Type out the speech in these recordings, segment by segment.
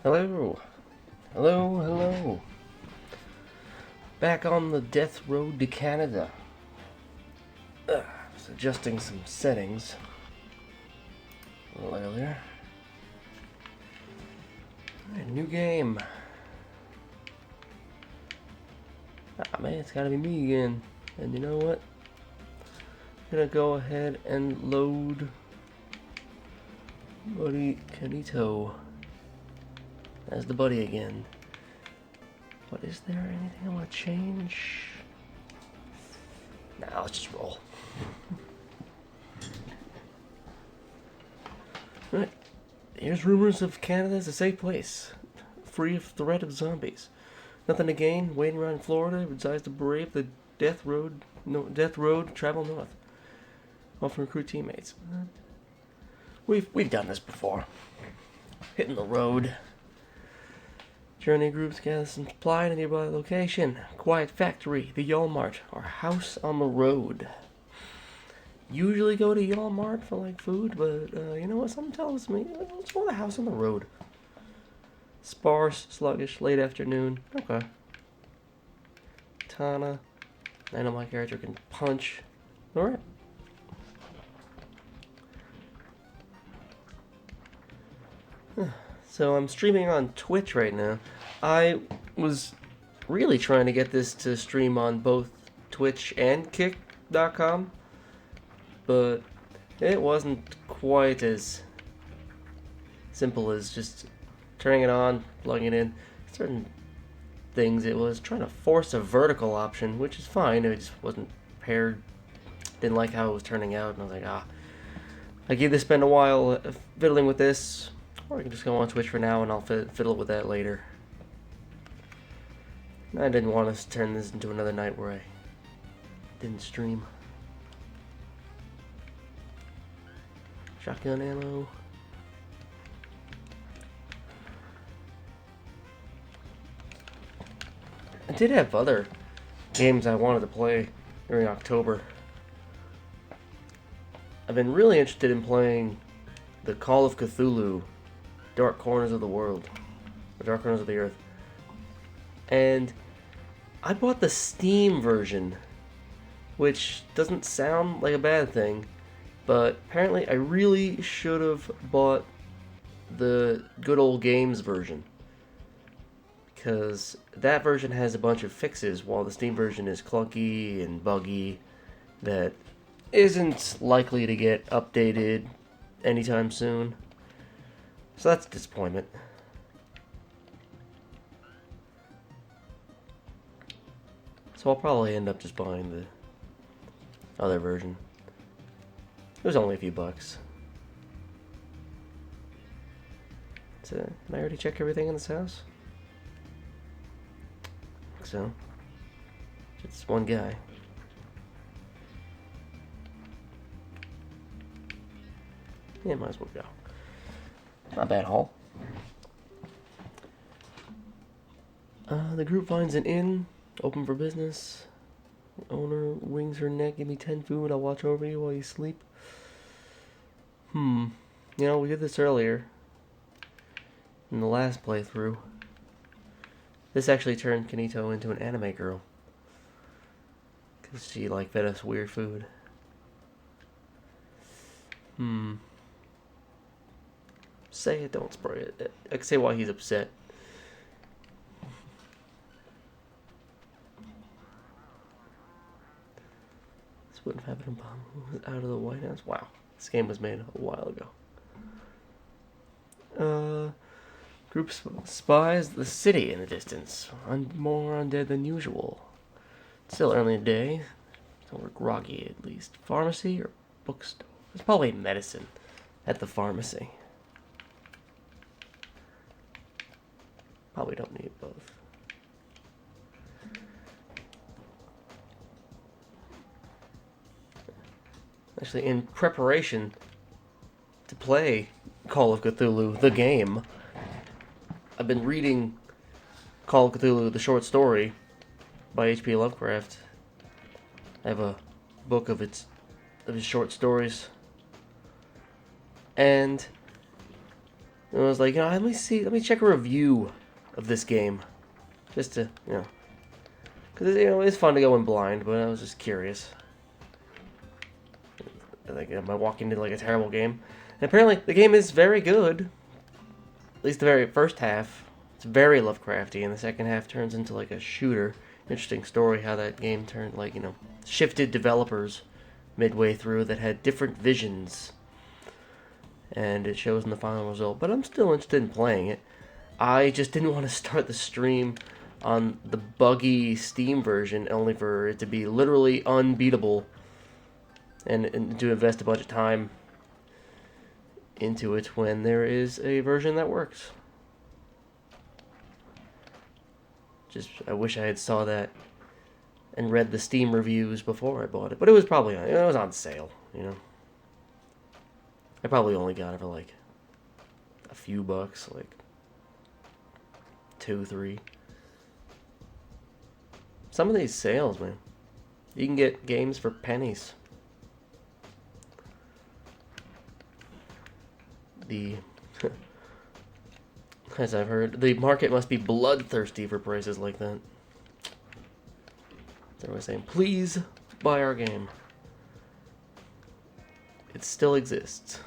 Hello. Hello, hello. Back on the death road to Canada. Was adjusting some settings a little earlier. Alright, new game. Ah man, it's gotta be me again. And you know what? I'm gonna go ahead and load Buddy Canito as the buddy again. But is there anything I want to change? Nah, let's just roll. Alright. Here's rumors of Canada as a safe place, free of threat of zombies. Nothing to gain, waiting around Florida, decides to brave the death road, travel north. Often recruit teammates. We've done this before. Hitting the road. Journey groups gather some supply in a nearby location. Quiet factory, the Walmart, or house on the road. Usually go to Walmart for like food, but you know what? Something tells me let's go to the house on the road. Sparse, sluggish, late afternoon. Okay. Tana. I know my character can punch. Alright. So I'm streaming on Twitch right now. I was really trying to get this to stream on both Twitch and Kick.com, but it wasn't quite as simple as just turning it on, plugging it in. Certain things it was trying to force a vertical option, which is fine. It just wasn't paired. Didn't like how it was turning out, and I was like, I gave this spend a while fiddling with this. Or I can just go on Twitch for now and I'll fiddle with that later. I didn't want to turn this into another night where I didn't stream. Shotgun ammo. I did have other games I wanted to play during October. I've been really interested in playing the Call of Cthulhu Dark Corners of the World, or Dark Corners of the Earth. And I bought the Steam version, which doesn't sound like a bad thing, but apparently I really should have bought the good old games version, because that version has a bunch of fixes, while the Steam version is clunky and buggy that isn't likely to get updated anytime soon. So that's a disappointment. So I'll probably end up just buying the other version. It was only a few bucks. So, can I already check everything in this house? I think so. Just one guy. Yeah, might as well go. Not bad haul. The group finds an inn, open for business. The owner wings her neck, give me 10 food, I'll watch over you while you sleep. You know, we did this earlier. In the last playthrough. This actually turned Kanito into an anime girl. Because she, fed us weird food. Say it, don't spray it. I can say why he's upset. This wouldn't have happened out of the White House. Wow, this game was made a while ago. Group spies the city in the distance. More undead than usual. Still early in the day, so we're groggy at least. Pharmacy or bookstore? There's probably medicine at the pharmacy. Probably don't need both. Actually, in preparation to play Call of Cthulhu, the game, I've been reading Call of Cthulhu, the short story by H.P. Lovecraft. I have a book of his short stories. And And I was like, let me check a review of this game, just to, because it's fun to go in blind, but I was just curious. Like, am I walking into like a terrible game? And apparently, the game is very good. At least the very first half. It's very Lovecrafty, and the second half turns into like a shooter. Interesting story how that game turned, like, shifted developers midway through that had different visions. And it shows in the final result. But I'm still interested in playing it. I just didn't want to start the stream on the buggy Steam version, only for it to be literally unbeatable, and to invest a bunch of time into it when there is a version that works. I wish I had saw that and read the Steam reviews before I bought it, but it was probably on sale. I probably only got it for like a few bucks, like 2, 3. Some of these sales, man, you can get games for pennies. As I've heard, the market must be bloodthirsty for prices like that. They're always saying, please buy our game. It still exists.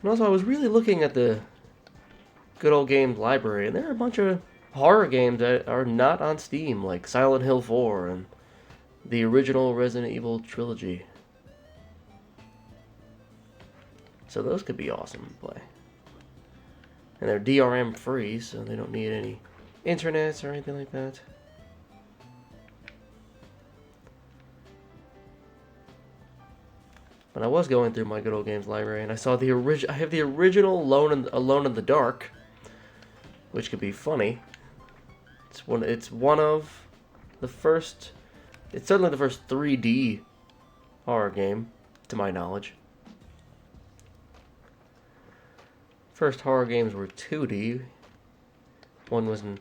And also, I was really looking at the good old games library, and there are a bunch of horror games that are not on Steam, like Silent Hill 4 and the original Resident Evil trilogy. So those could be awesome to play. And they're DRM free, so they don't need any internets or anything like that. But I was going through my good old games library, and I saw I have the original Alone in the Dark, which could be funny. It's one of the first. It's certainly the first 3D horror game, to my knowledge. First horror games were 2D. One was an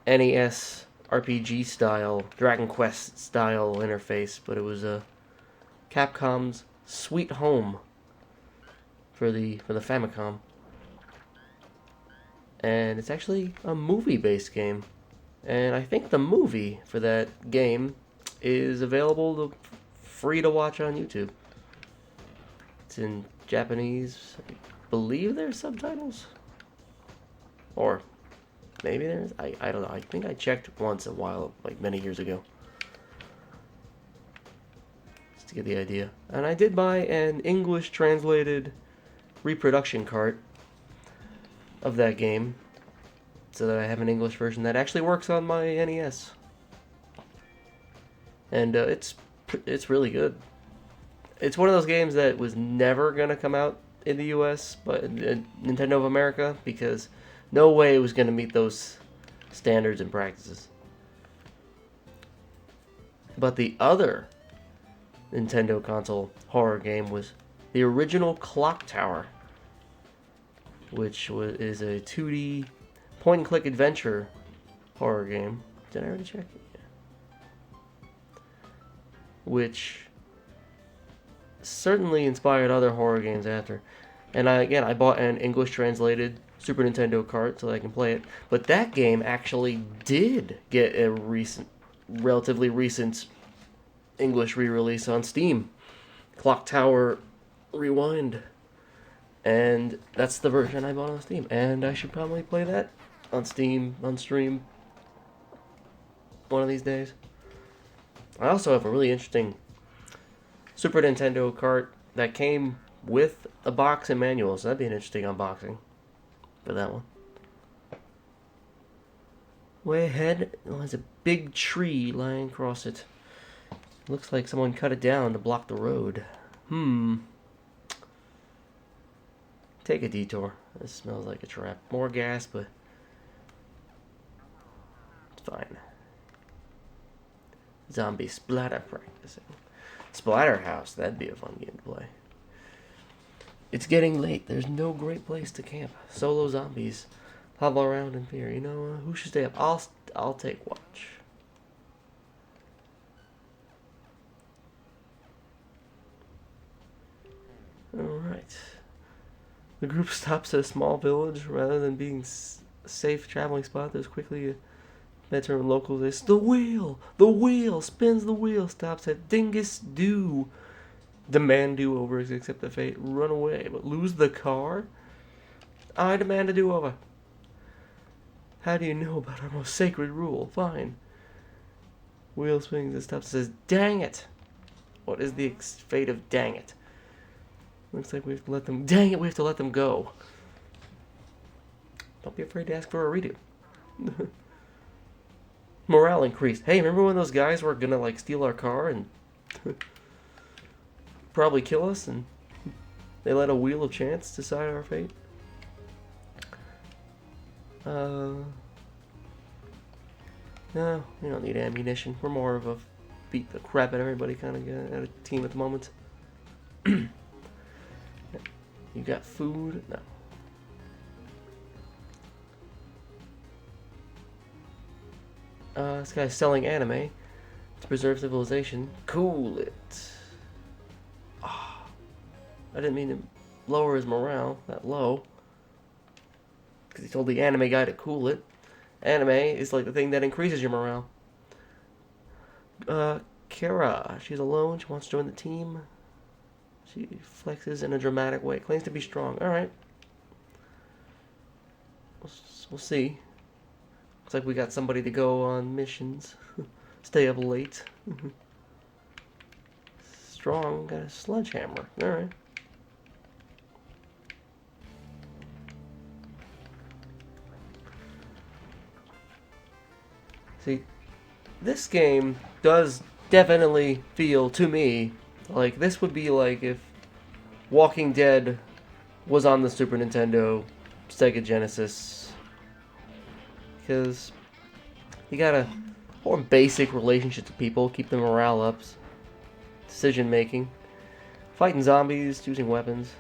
NES RPG style, Dragon Quest style interface, but it was Capcom's Sweet Home for the Famicom. And it's actually a movie-based game. And I think the movie for that game is available free to watch on YouTube. It's in Japanese. I believe there's subtitles. Or maybe there's. I don't know. I think I checked once a while, like many years ago. Just to get the idea. And I did buy an English translated reproduction cart of that game, so that I have an English version that actually works on my NES. And it's really good. It's one of those games that was never going to come out in the US, but Nintendo of America, because no way it was going to meet those standards and practices. But the other Nintendo console horror game was the original Clock Tower, which is a 2D point-and-click adventure horror game. Did I already check it? Yeah. Which certainly inspired other horror games after. And I bought an English translated Super Nintendo cart so that I can play it. But that game actually did get a relatively recent English re-release on Steam. Clock Tower Rewind. And that's the version I bought on Steam. And I should probably play that on Steam, on stream, one of these days. I also have a really interesting Super Nintendo cart that came with a box and manual, so that'd be an interesting unboxing for that one. Way ahead, there's a big tree lying across it. Looks like someone cut it down to block the road. Take a detour. This smells like a trap. More gas, but it's fine. Zombie splatter practicing. Splatterhouse, that'd be a fun game to play. It's getting late. There's no great place to camp. Solo zombies hobble around in fear. Who should stay up? I'll take watch. Alright. The group stops at a small village. Rather than being a safe traveling spot, there's quickly a veteran local. This the wheel! The wheel! Spins the wheel. Stops at Dingus Do. Demand do-overs, accept the fate. Run away, but lose the car? I demand a do-over. How do you know about our most sacred rule? Fine. Wheel swings and stops and says, dang it! What is the fate of dang it? Looks like we have to let them... Dang it, we have to let them go. Don't be afraid to ask for a redo. Morale increased. Hey, remember when those guys were gonna, like, steal our car and... probably kill us, and they let a wheel of chance decide our fate? No, we don't need ammunition. We're more of a beat the crap out of everybody kind of team at the moment. You got food? No. This guy's selling anime to preserve civilization. Cool it. Oh, I didn't mean to lower his morale that low, because he told the anime guy to cool it. Anime is like the thing that increases your morale. Kara, she's alone. She wants to join the team. She flexes in a dramatic way. Claims to be strong. Alright. We'll see. Looks like we got somebody to go on missions. Stay up late. Strong. Got a sledgehammer. Alright. See, this game does definitely feel to me like this would be like if Walking Dead was on the Super Nintendo, Sega Genesis. Because you gotta form basic relationships with people, keep the morale up, decision making, fighting zombies, choosing weapons.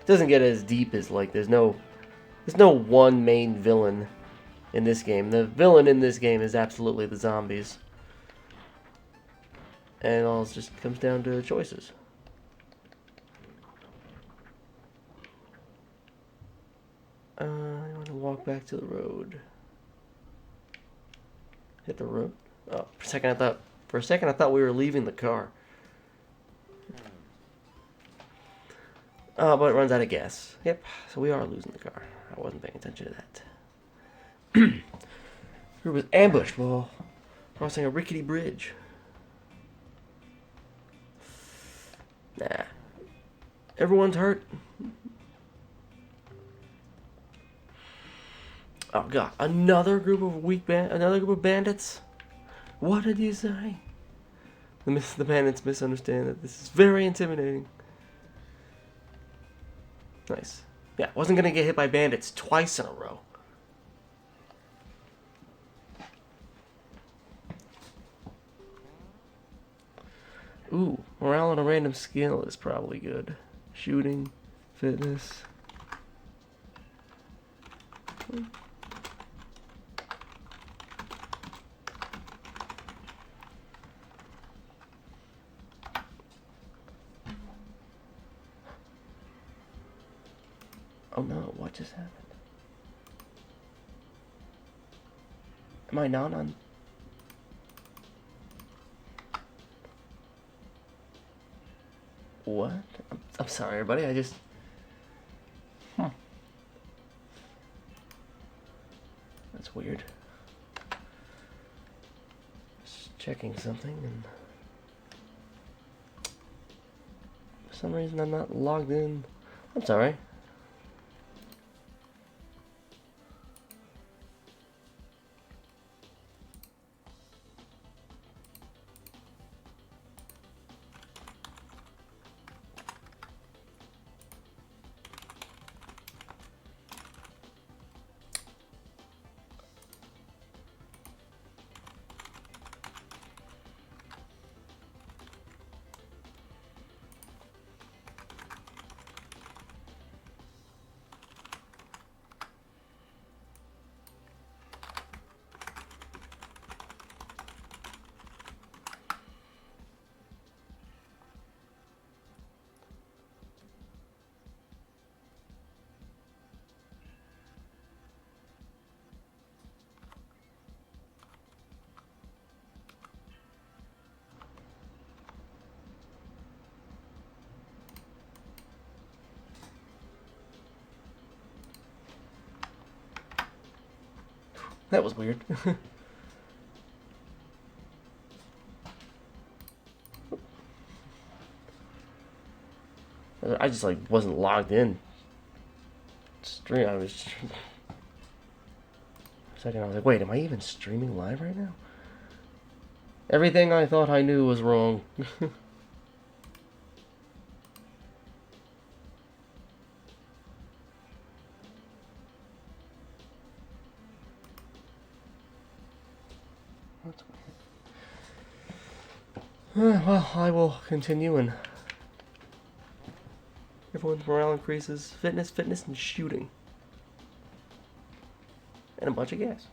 It doesn't get as deep as like there's no one main villain in this game. The villain in this game is absolutely the zombies. And all just comes down to choices. I want to walk back to the road. Hit the road. Oh, for a second I thought we were leaving the car. Oh, but it runs out of gas. Yep, so we are losing the car. I wasn't paying attention to that. Group was ambushed while crossing a rickety bridge. Nah. Everyone's hurt. Oh god, another group of bandits? What did you say? The bandits misunderstand that this is very intimidating. Nice. Yeah, wasn't gonna get hit by bandits twice in a row. Ooh, morale on a random skill is probably good. Shooting, fitness. Oh no, what just happened? Am I not on? What? I'm sorry, everybody. I just... That's weird. Just checking something, and... for some reason I'm not logged in. I'm sorry. That was weird. I just like wasn't logged in. Stream. I was. For a second, I was like, wait, am I even streaming live right now? Everything I thought I knew was wrong. Well, I will continue, and everyone's morale increases. Fitness, and shooting. And a bunch of gas.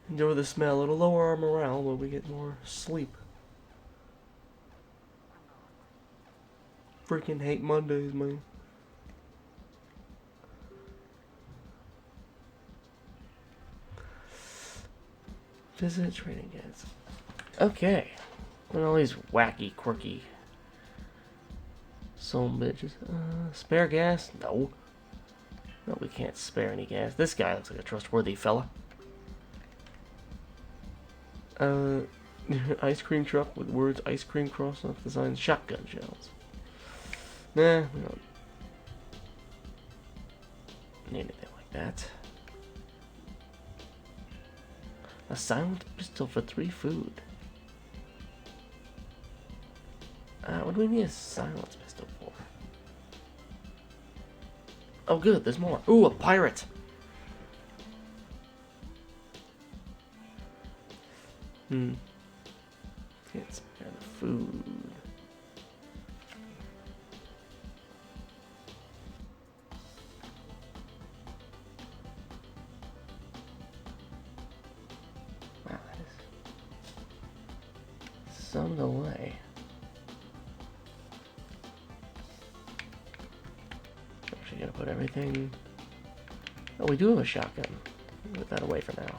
Enjoy the smell. It'll lower our morale when we get more sleep. Freaking hate Mondays, man. Visit trading guides. Okay. Look at all these wacky, quirky soul bitches. Spare gas? No. No, we can't spare any gas. This guy looks like a trustworthy fella. Ice cream truck with words ice cream crossed off the sign. Shotgun shells. Nah, we don't need anything like that. A silent pistol for 3 food. What do we need a silence pistol for? Oh good, there's more. Ooh, a pirate! Can't spare the food. Wow, that is some delay. Actually, gotta put everything. Oh, we do have a shotgun. Put that away for now.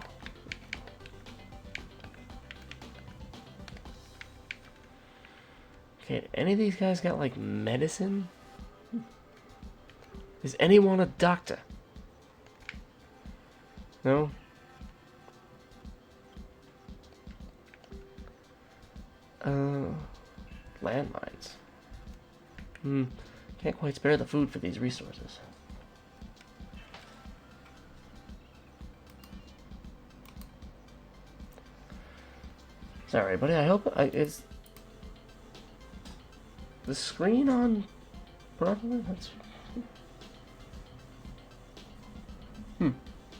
Okay, any of these guys got like medicine? Is anyone a doctor? No? Landmines. Can't quite spare the food for these resources. Sorry, buddy, I hope is the screen on properly? That's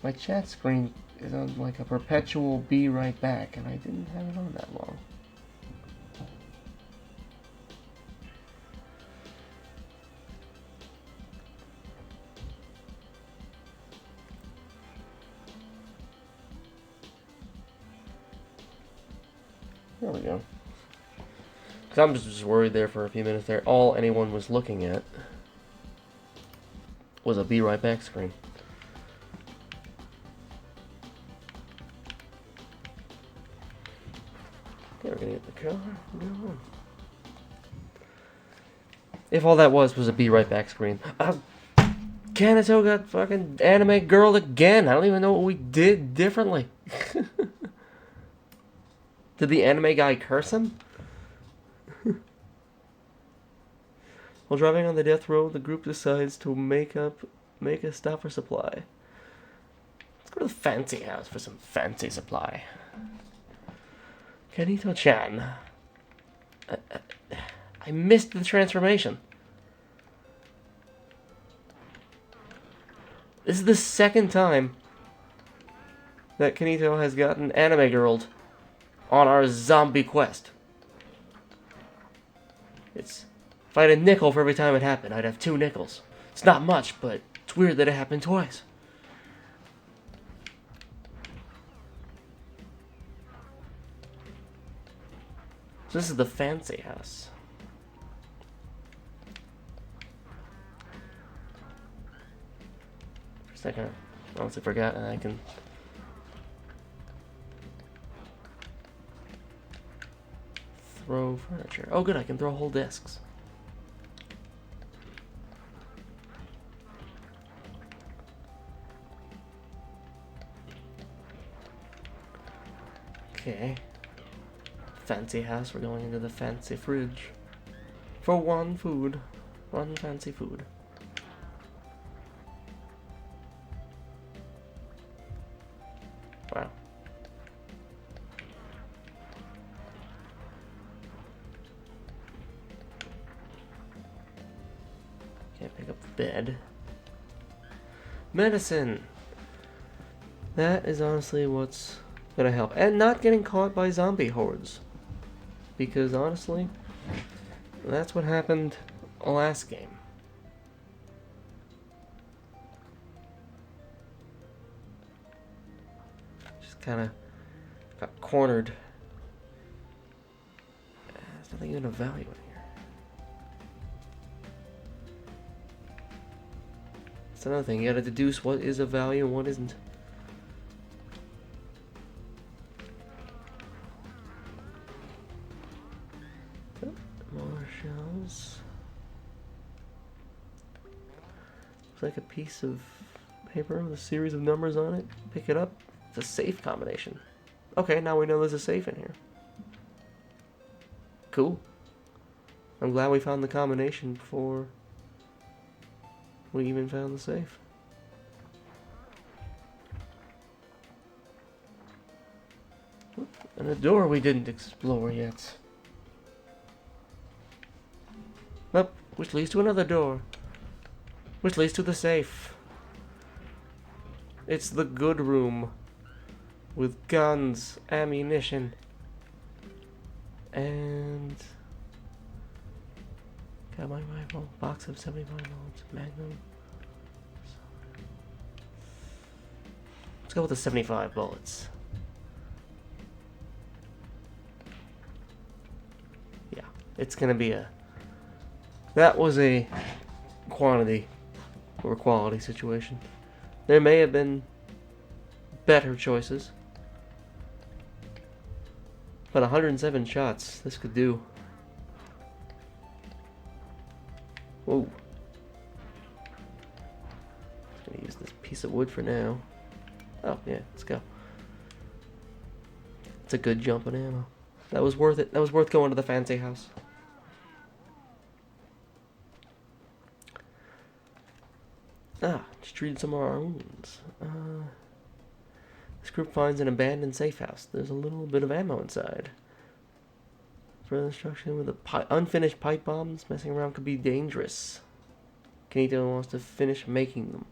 my chat screen is on like a perpetual be right back, and I didn't have it on that long. There we go. Because I'm just worried there for a few minutes there. All anyone was looking at was a be right back screen. Okay, we're gonna get the car. Go on. If all that was a be right back screen. Kanito got fucking anime girl again. I don't even know what we did differently. Did the anime guy curse him? While driving on the death road, the group decides to make a stop for supply. Let's go to the fancy house for some fancy supply. Kanito-chan. I missed the transformation. This is the second time that Kanito has gotten anime girled on our zombie quest. If I had a nickel for every time it happened, I'd have 2 nickels. It's not much, but it's weird that it happened twice. So this is the fancy house. For a second, I honestly forgot, and I can throw furniture. Oh good, I can throw whole discs. Okay. Fancy house, we're going into the fancy fridge. For one food. One fancy food. Wow. Can't pick up the bed. Medicine! That is honestly what's gonna help. And not getting caught by zombie hordes. Because honestly, that's what happened last game. Just kinda got cornered. There's nothing even of value in here. That's another thing, you gotta deduce what is of value and what isn't. More shells. Looks like a piece of paper with a series of numbers on it. Pick it up. It's a safe combination. Okay, now we know there's a safe in here. Cool. I'm glad we found the combination before we even found the safe. And a door we didn't explore yet. Oh, which leads to another door. Which leads to the safe. It's the good room. With guns, ammunition, and... got my rifle. Box of 75 bullets. Magnum. Let's go with the 75 bullets. Yeah, it's gonna be a... that was a quantity or quality situation. There may have been better choices. But 107 shots, this could do. Whoa. Just gonna use this piece of wood for now. Oh, yeah, let's go. It's a good jump in ammo. That was worth it. That was worth going to the fancy house. Just treated some of our wounds. This group finds an abandoned safe house. There's a little bit of ammo inside. Further instruction with the unfinished pipe bombs. Messing around could be dangerous. Kanito wants to finish making them.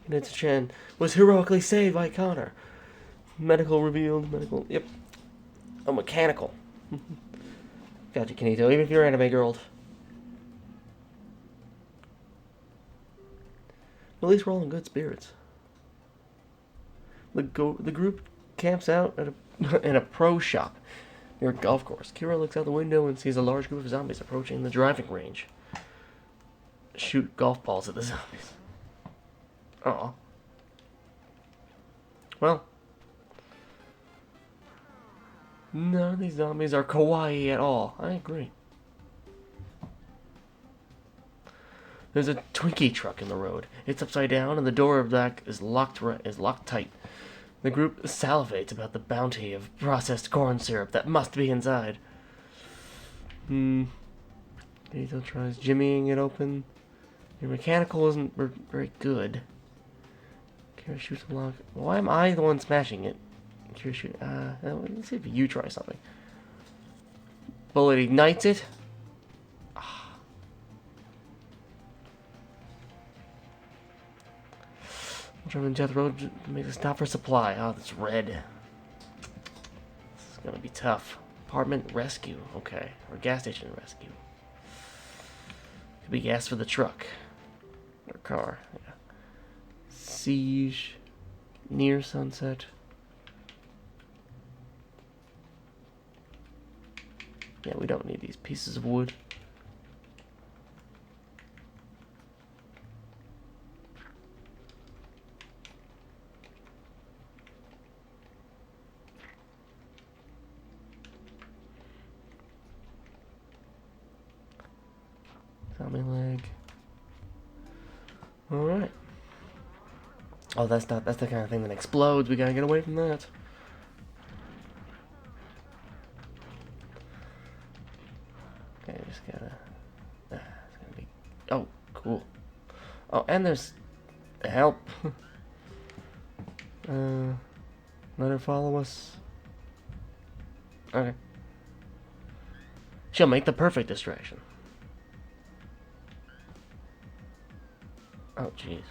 Kanito-chan was heroically saved by Connor. Medical revealed. Medical. Yep. Oh, mechanical. Gotcha, Kanito. Even if you're anime girl. At least we're all in good spirits. The group camps out at in a pro shop near a golf course. Kira looks out the window and sees a large group of zombies approaching the driving range. Shoot golf balls at the zombies. Aw. Well. None of these zombies are kawaii at all. I agree. There's a Twinkie truck in the road. It's upside down, and the door of that is locked tight. The group salivates about the bounty of processed corn syrup that must be inside. Nathan tries jimmying it open. Your mechanical isn't very good. Kira shoots a lock. Why am I the one smashing it? Kira shoot. Let's see if you try something. Bullet ignites it. Driving death road makes a stop for supply. Oh, that's red. This is gonna be tough. Apartment rescue. Okay. Or gas station rescue. Could be gas for the truck. Or car. Yeah. Siege. Near sunset. Yeah, we don't need these pieces of wood. Zombie leg. Alright. Oh, that's not. That's the kind of thing that explodes. We gotta get away from that. Okay, just gotta. It's gonna be. Oh, cool. Oh, and there's help. Let her follow us. Okay. She'll make the perfect distraction. Oh, jeez.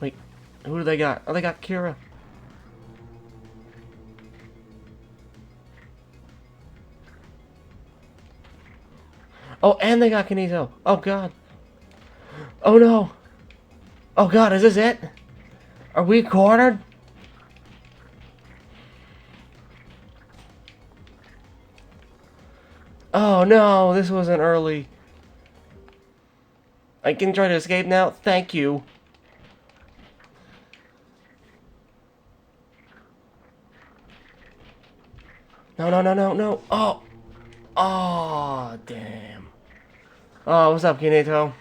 Wait, who do they got? Oh, they got Kira. Oh, and they got Kinito. Oh, God. Oh, no. Oh, God, is this it? Are we cornered? Oh, no, this wasn't early. I can try to escape now? Thank you. No, no, no, no, no. Oh. Oh, damn. Oh, what's up, Kinito?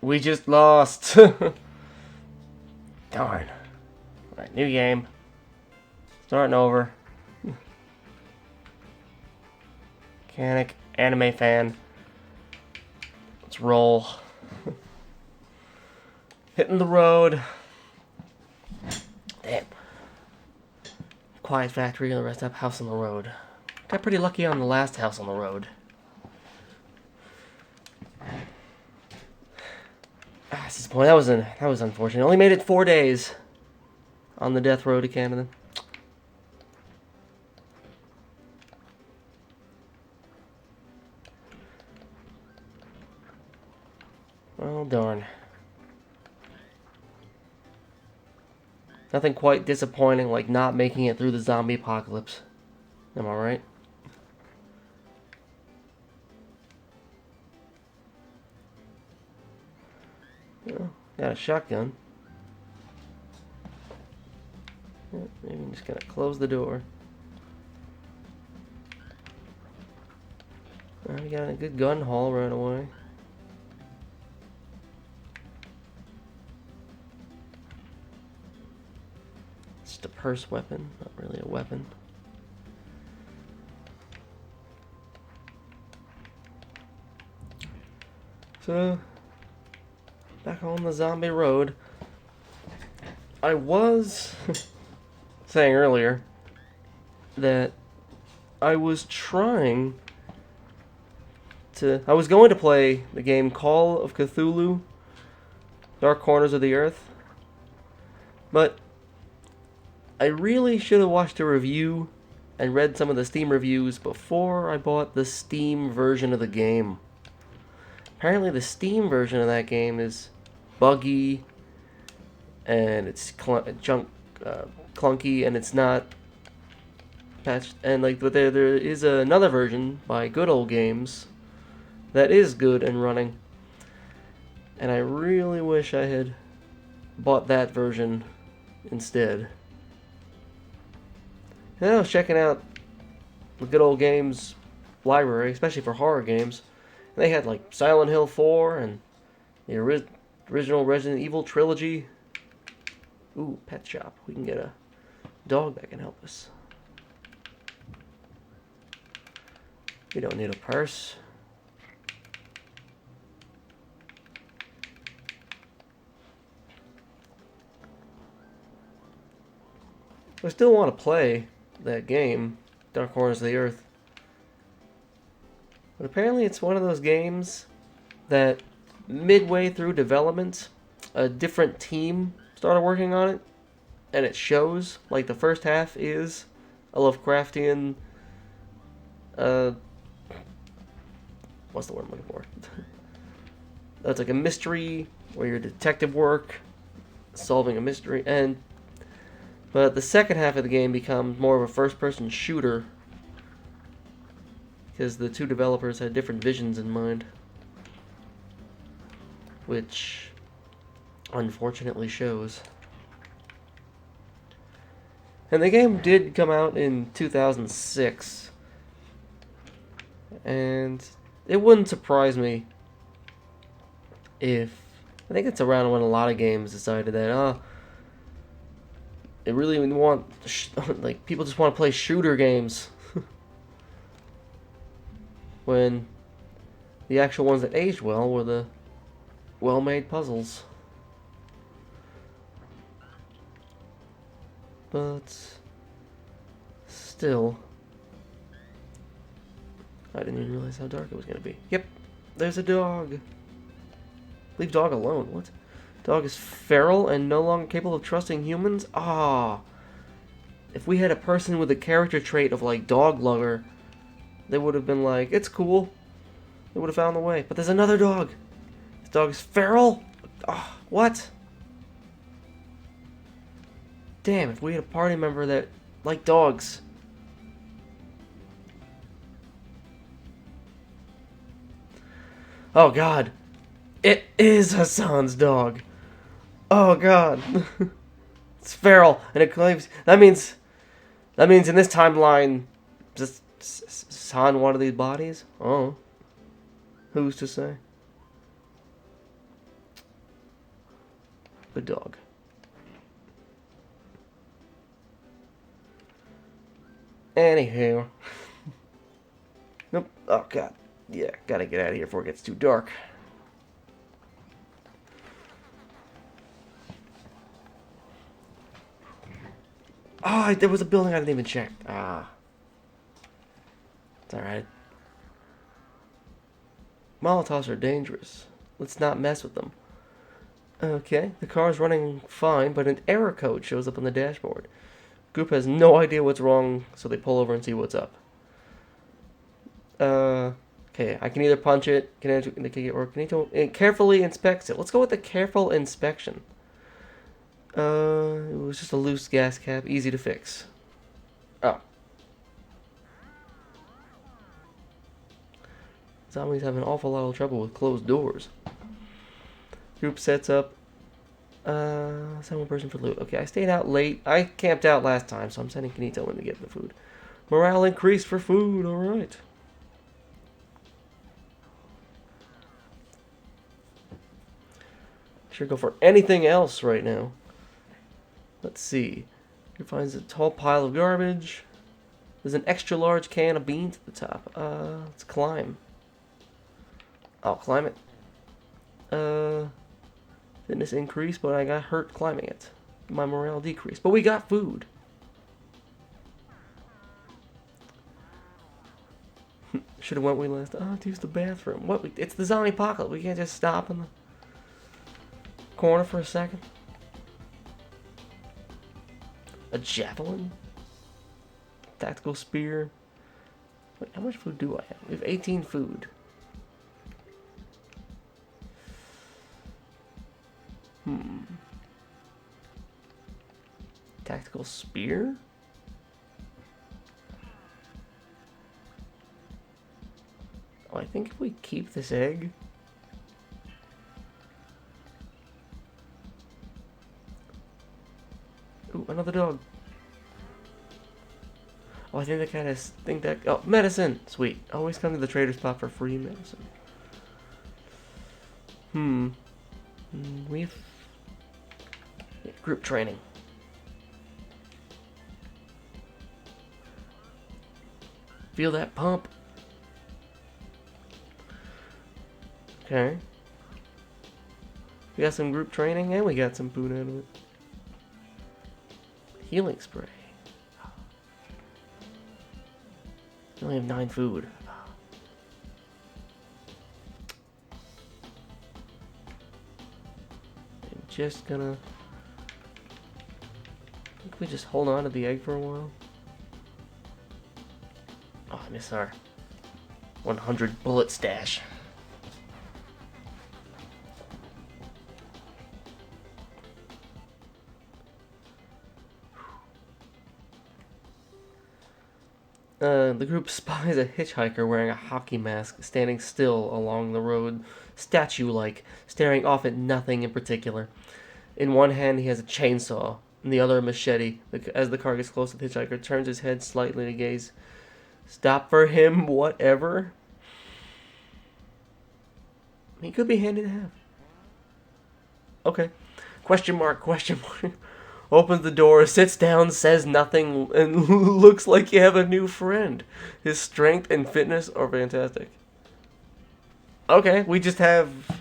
We just lost. Darn. Alright, new game. Starting over. Mechanic, anime fan. Let's roll. Hitting the road. Damn. Quiet factory and the rest up. House on the road. Got pretty lucky on the last house on the road. That's disappointing. That was unfortunate. Only made it 4 days on the death road to Canada. Oh, darn. Nothing quite disappointing like not making it through the zombie apocalypse. Am I right? Well, got a shotgun. Maybe I'm just gonna close the door. We got a good gun haul right away. It's just a purse weapon, not really a weapon. So, back on the zombie road. I was saying earlier that I was trying to... I was going to play the game Call of Cthulhu, Dark Corners of the Earth, but I really should have watched a review and read some of the Steam reviews before I bought the Steam version of the game. Apparently the Steam version of that game is buggy, and it's clunky, and it's not patched. And like, but there is another version by Good Old Games that is good and running. And I really wish I had bought that version instead. And I was checking out the Good Old Games library, especially for horror games. And they had like Silent Hill 4 and the original Resident Evil trilogy. Ooh, pet shop. We can get a dog that can help us. We don't need a purse. I still want to play that game, Dark Corners of the Earth. But apparently it's one of those games that midway through development, a different team started working on it, and it shows. Like, the first half is a Lovecraftian, what's the word I'm looking for? That's like a mystery where you're detective work, solving a mystery, but the second half of the game becomes more of a first-person shooter because the two developers had different visions in mind, which unfortunately shows. And the game did come out in 2006, And it wouldn't surprise me if... I think it's around when a lot of games decided that, they really want... like, people just want to play shooter games. When the actual ones that aged well were the well-made puzzles. But... still... I didn't even realize how dark it was going to be. Yep, there's a dog. Leave dog alone. What? Dog is feral and no longer capable of trusting humans? Ah. If we had a person with a character trait of, like, dog lover, they would have been like, it's cool. They would have found the way. But there's another dog. This dog is feral? Ah, what? Damn, if we had a party member that liked dogs. Oh, God. It is Hassan's dog. Oh, God. It's feral, and it claims... That means in this timeline, just Hassan one of these bodies? Oh. Who's to say? The dog. Anywho. Nope. Oh, God. Yeah, gotta get out of here before it gets too dark. Oh, there was a building I didn't even check. Ah. It's alright. Molotovs are dangerous. Let's not mess with them. Okay, the car's running fine, but an error code shows up on the dashboard. Group has no idea what's wrong, so they pull over and see what's up. Okay, I can either punch it, or it carefully inspects it. Let's go with the careful inspection. It was just a loose gas cap, easy to fix. Oh. Zombies have an awful lot of trouble with closed doors. Group sets up. Send one person for loot. Okay, I stayed out late. I camped out last time, so I'm sending Kanito in to get the food. Morale increased for food, alright. Sure go for anything else right now. Let's see. Here finds a tall pile of garbage. There's an extra large can of beans at the top. Let's climb. I'll climb it. Fitness increased, but I got hurt climbing it. My morale decreased. But we got food. Should have went way last. Oh, to use the bathroom. What? It's the zombie apocalypse. We can't just stop in the corner for a second. A javelin? Tactical spear? Wait, how much food do I have? We have 18 food. Tactical spear? Oh, I think if we keep this egg... Ooh, another dog. Oh, I think the cat has... Oh, medicine! Sweet. Always come to the trader spot for free medicine. We've... Group training. Feel that pump? Okay. We got some group training and we got some food out of it. Healing spray. We only have 9 food. I'm just gonna... Can we just hold on to the egg for a while? Oh, I missed our 100 bullet stash. The group spies a hitchhiker wearing a hockey mask, standing still along the road, statue-like, staring off at nothing in particular. In one hand, he has a chainsaw, in the other a machete. As the car gets close, the hitchhiker turns his head slightly to gaze. Stop for him, whatever. He could be handy to have. Okay. Question mark, question mark. Opens the door, sits down, says nothing, and looks like you have a new friend. His strength and fitness are fantastic. Okay, we just have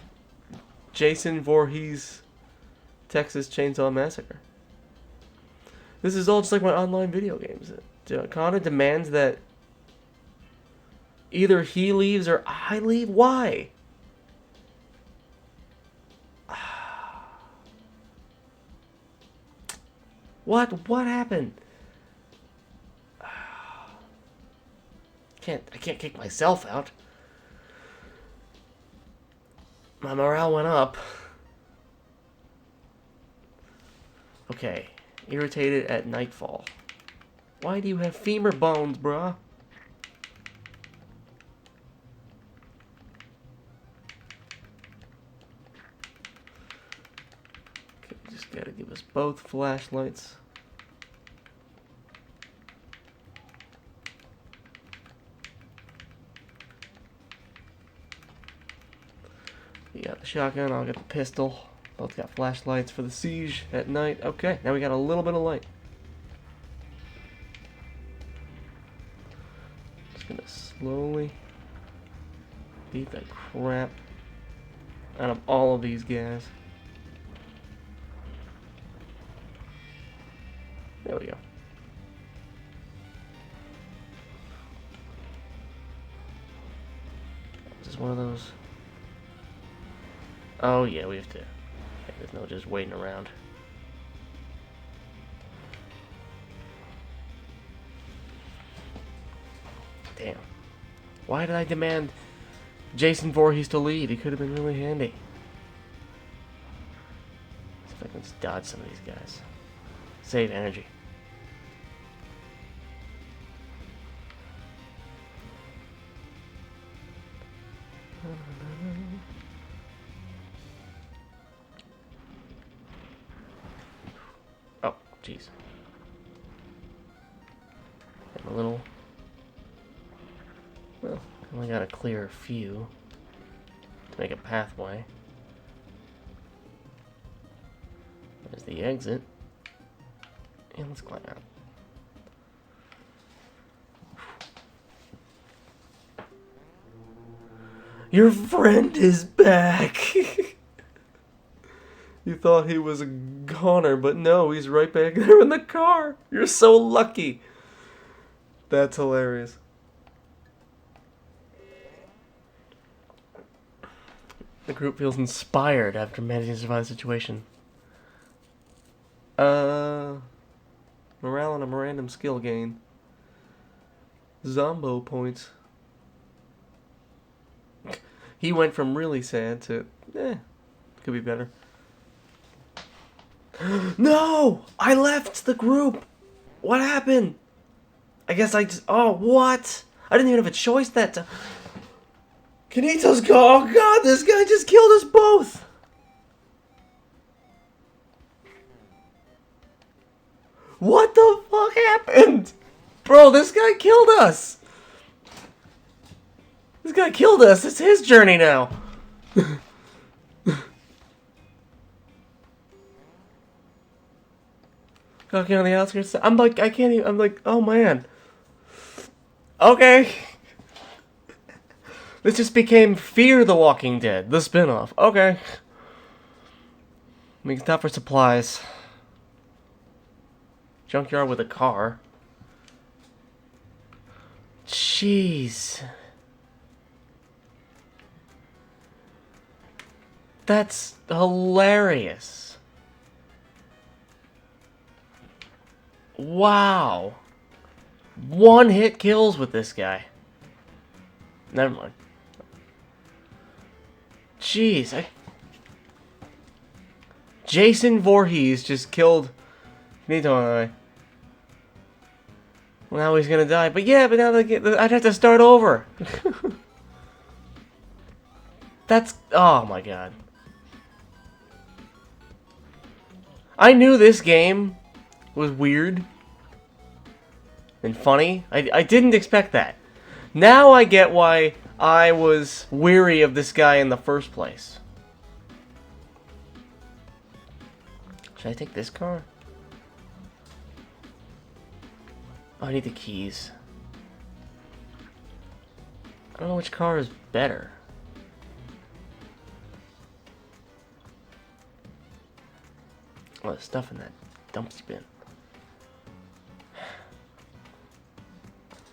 Jason Voorhees, Texas Chainsaw Massacre. This is all just like my online video games. Connor demands that either he leaves or I leave. Why? What happened? I can't kick myself out. My morale went up. Okay. Irritated at nightfall. Why do you have femur bones, bruh? Okay, just gotta give us both flashlights. You got the shotgun, I'll get the pistol. Both got flashlights for the siege at night. Okay, now we got a little bit of light. Just gonna slowly beat the crap out of all of these guys. There we go. Is this one of those? Oh yeah, we have to. Okay, there's no just waiting around. Damn. Why did I demand Jason Voorhees to lead? He could have been really handy. See if I can just dodge some of these guys. Save energy. Oh, jeez. And a little. Well, only got to clear a few to make a pathway. There's the exit. And let's climb out. Your friend is back! You thought he was a goner, but no, he's right back there in the car! You're so lucky! That's hilarious. The group feels inspired after managing to survive the situation. Morale and a random skill gain. Zombo points. He went from really sad to, could be better. No! I left the group! What happened? I guess I just, oh, what? I didn't even have a choice that time. Kenito's go, oh god, this guy just killed us both! What the fuck happened? Bro, this guy killed us! This guy killed us. It's his journey now. Walking on the outskirts. I'm like, I can't even. I'm like, oh man. Okay. This just became Fear the Walking Dead, the spinoff. Okay. We can stop for supplies. Junkyard with a car. Jeez. That's hilarious. Wow. One hit kills with this guy. Never mind. Jeez. Jason Voorhees just killed Nito and I. Well, now he's gonna die. But yeah, but now I'd have to start over. That's... Oh my god. I knew this game was weird and funny. I didn't expect that. Now I get why I was weary of this guy in the first place. Should I take this car? Oh, I need the keys. I don't know which car is better. Oh, there's stuff in that dumpster bin.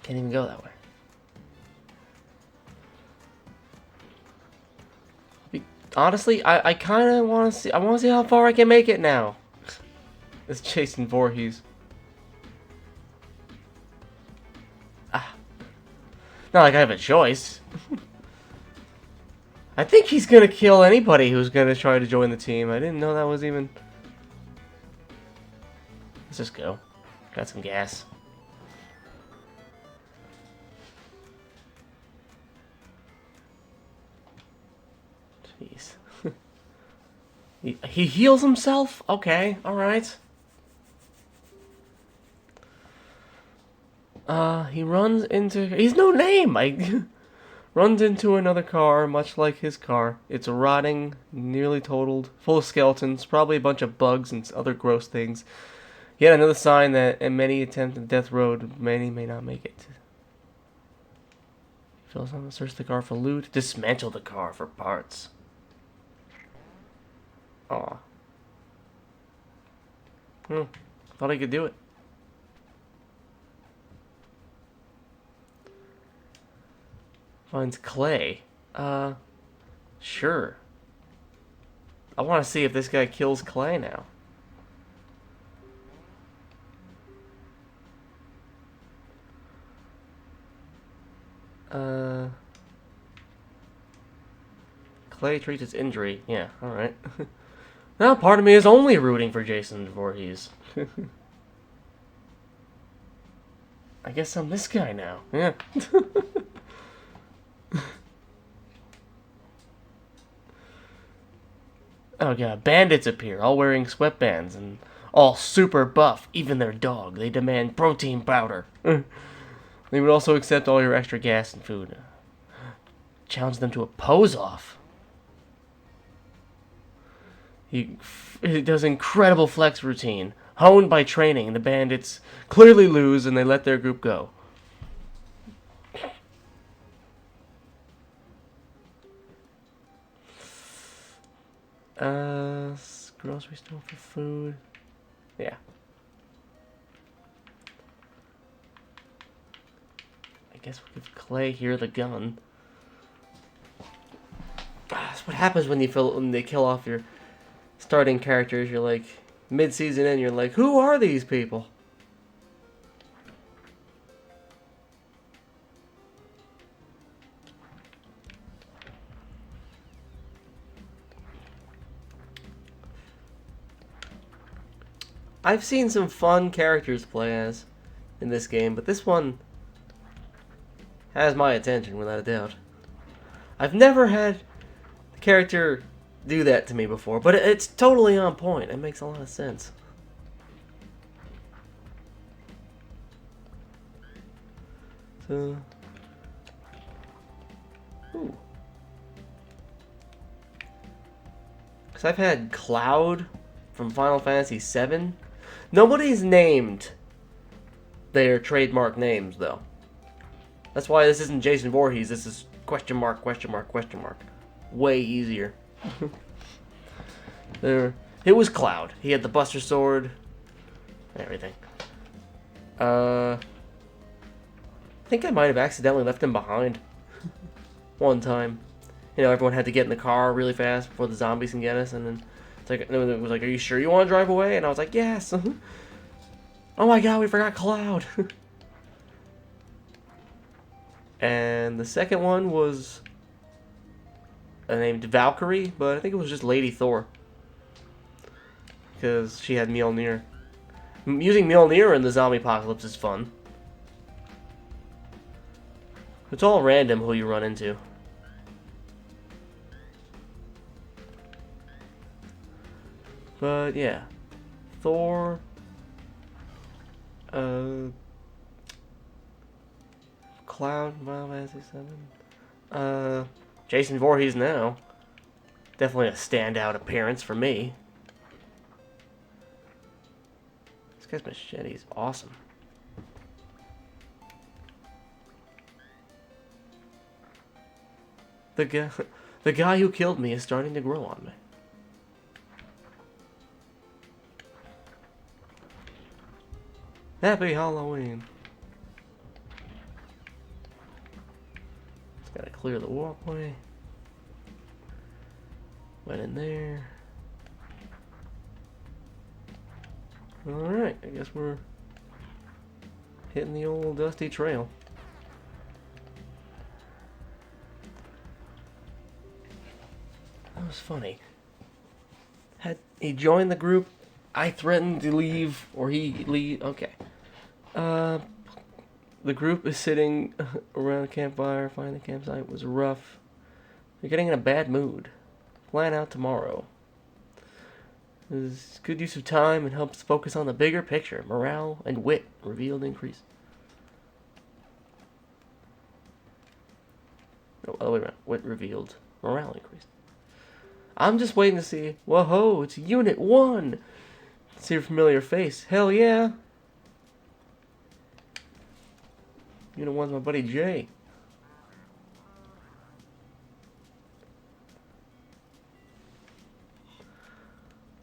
Can't even go that way. Honestly, I kind of want to see. I want to see how far I can make it now. It's chasing Vorhees. Ah, not like I have a choice. I think he's gonna kill anybody who's gonna try to join the team. I didn't know that was even. Let's just go. Got some gas. Jeez. He heals himself? Okay, alright. He runs into... He's no name! Runs into another car, much like his car. It's rotting, nearly totaled, full of skeletons, probably a bunch of bugs and other gross things. Yet another sign that in many attempts on death road, many may not make it. Fills on, search the car for loot, dismantle the car for parts. Aw. Thought I could do it. Finds clay. Sure. I want to see if this guy kills clay now. Clay treats its injury. Yeah, alright. Now part of me is only rooting for Jason Voorhees. I guess I'm this guy now. Yeah. Oh god, bandits appear, all wearing sweatbands and all super buff, even their dog. They demand protein powder. They would also accept all your extra gas and food. Challenge them to a pose-off. He does incredible flex routine. Honed by training, the bandits clearly lose and they let their group go. Grocery store for food. Yeah. I guess we'll give Clay here the gun. That's what happens when they kill off your starting characters. You're like, mid-season in, you're like, who are these people? I've seen some fun characters play as in this game, but this one has my attention without a doubt. I've never had the character do that to me before, but it's totally on point. It makes a lot of sense. So, ooh. Because I've had Cloud from Final Fantasy VII. Nobody's named their trademark names, though. That's why this isn't Jason Voorhees. This is question mark, question mark, question mark. Way easier. It was Cloud. He had the Buster Sword. Everything. I think I might have accidentally left him behind. One time. You know, everyone had to get in the car really fast before the zombies can get us, and then it was like, are you sure you want to drive away? And I was like, yes. Oh my god, we forgot Cloud. And the second one was named Valkyrie, but I think it was just Lady Thor. Because she had Mjolnir. Using Mjolnir in the zombie apocalypse is fun. It's all random who you run into. But yeah, Thor, Cloud, Final Fantasy VII. Uh, Jason Voorhees now. Definitely a standout appearance for me. This guy's machete is awesome. The guy, the guy who killed me is starting to grow on me. Happy Halloween. Just gotta clear the walkway. Went in there. Alright, I guess we're hitting the old dusty trail. That was funny. He joined the group. I threatened to leave, or he leave. Okay. The group is sitting around a campfire. Finding the campsite was rough. They're getting in a bad mood. Plan out tomorrow. It's good use of time and helps focus on the bigger picture. Morale and wit revealed increase. No, other way around. Wit revealed. Morale increased. I'm just waiting to see. Whoa, it's Unit 1! See a familiar face. Hell yeah! Unit 1's my buddy Jay.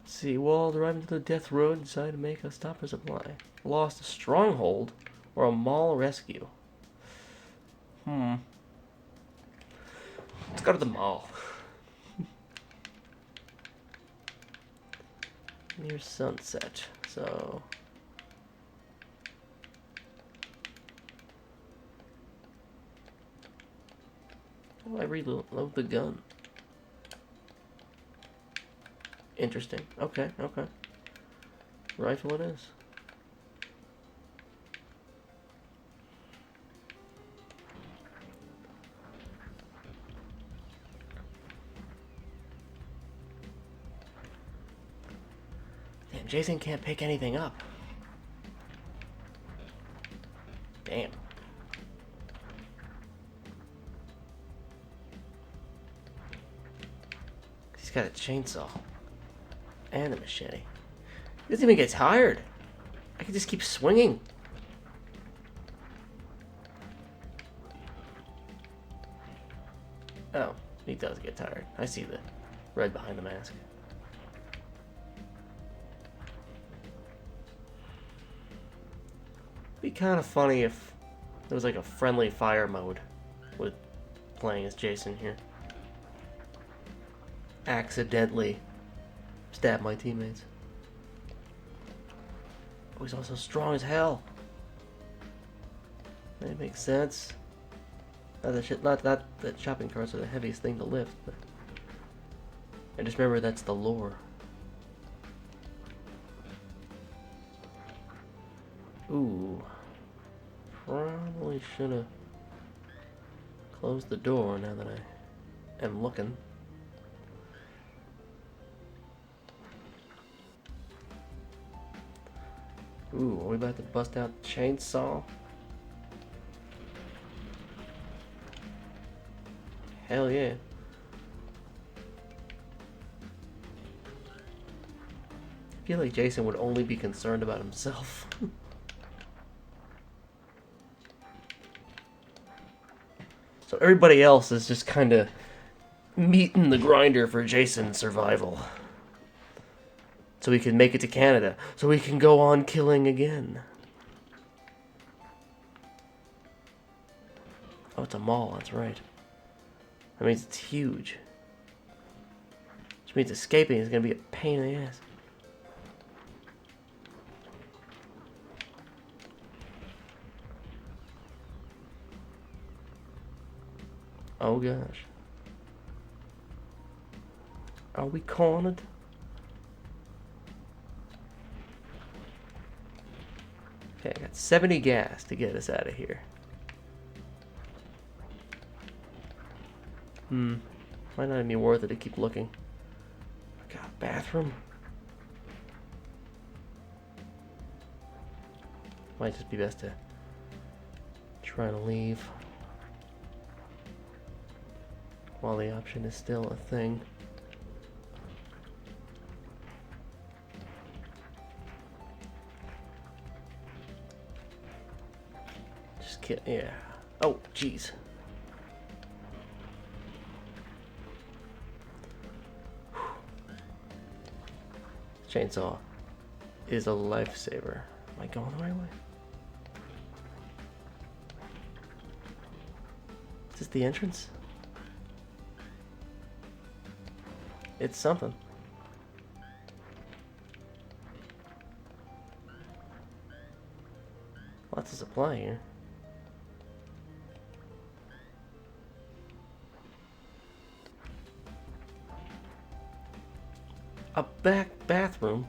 See, Wald arrived into the death road and decided to make a stop for supply. Lost a stronghold or a mall rescue. Let's go to the mall. Near sunset, so... How do I reload the gun? Interesting. Okay, okay. Rifle it is. Damn, Jason can't pick anything up. Damn. He's got a chainsaw. And a machete. He doesn't even get tired. I can just keep swinging. Oh, he does get tired. I see the red behind the mask. Be kind of funny if there was like a friendly fire mode with playing as Jason here. Accidentally stab my teammates. Oh, he's also strong as hell. That makes sense. Not that shopping carts are the heaviest thing to lift, but I just remember that's the lore. Ooh. Probably should have closed the door now that I am looking. Ooh, are we about to bust out the chainsaw? Hell yeah. I feel like Jason would only be concerned about himself. So everybody else is just kind of meat in the grinder for Jason's survival. So we can make it to Canada. So we can go on killing again. Oh, it's a mall, that's right. That means it's huge. Which means escaping is going to be a pain in the ass. Oh gosh. Are we cornered? Okay, I got 70 gas to get us out of here. Might not even be worth it to keep looking. God, bathroom. Might just be best to try to leave. while the option is still a thing. Just kill, yeah. Oh, jeez. Chainsaw is a lifesaver. Am I going the right way? Is this the entrance? It's something. Lots of supply here. A back bathroom.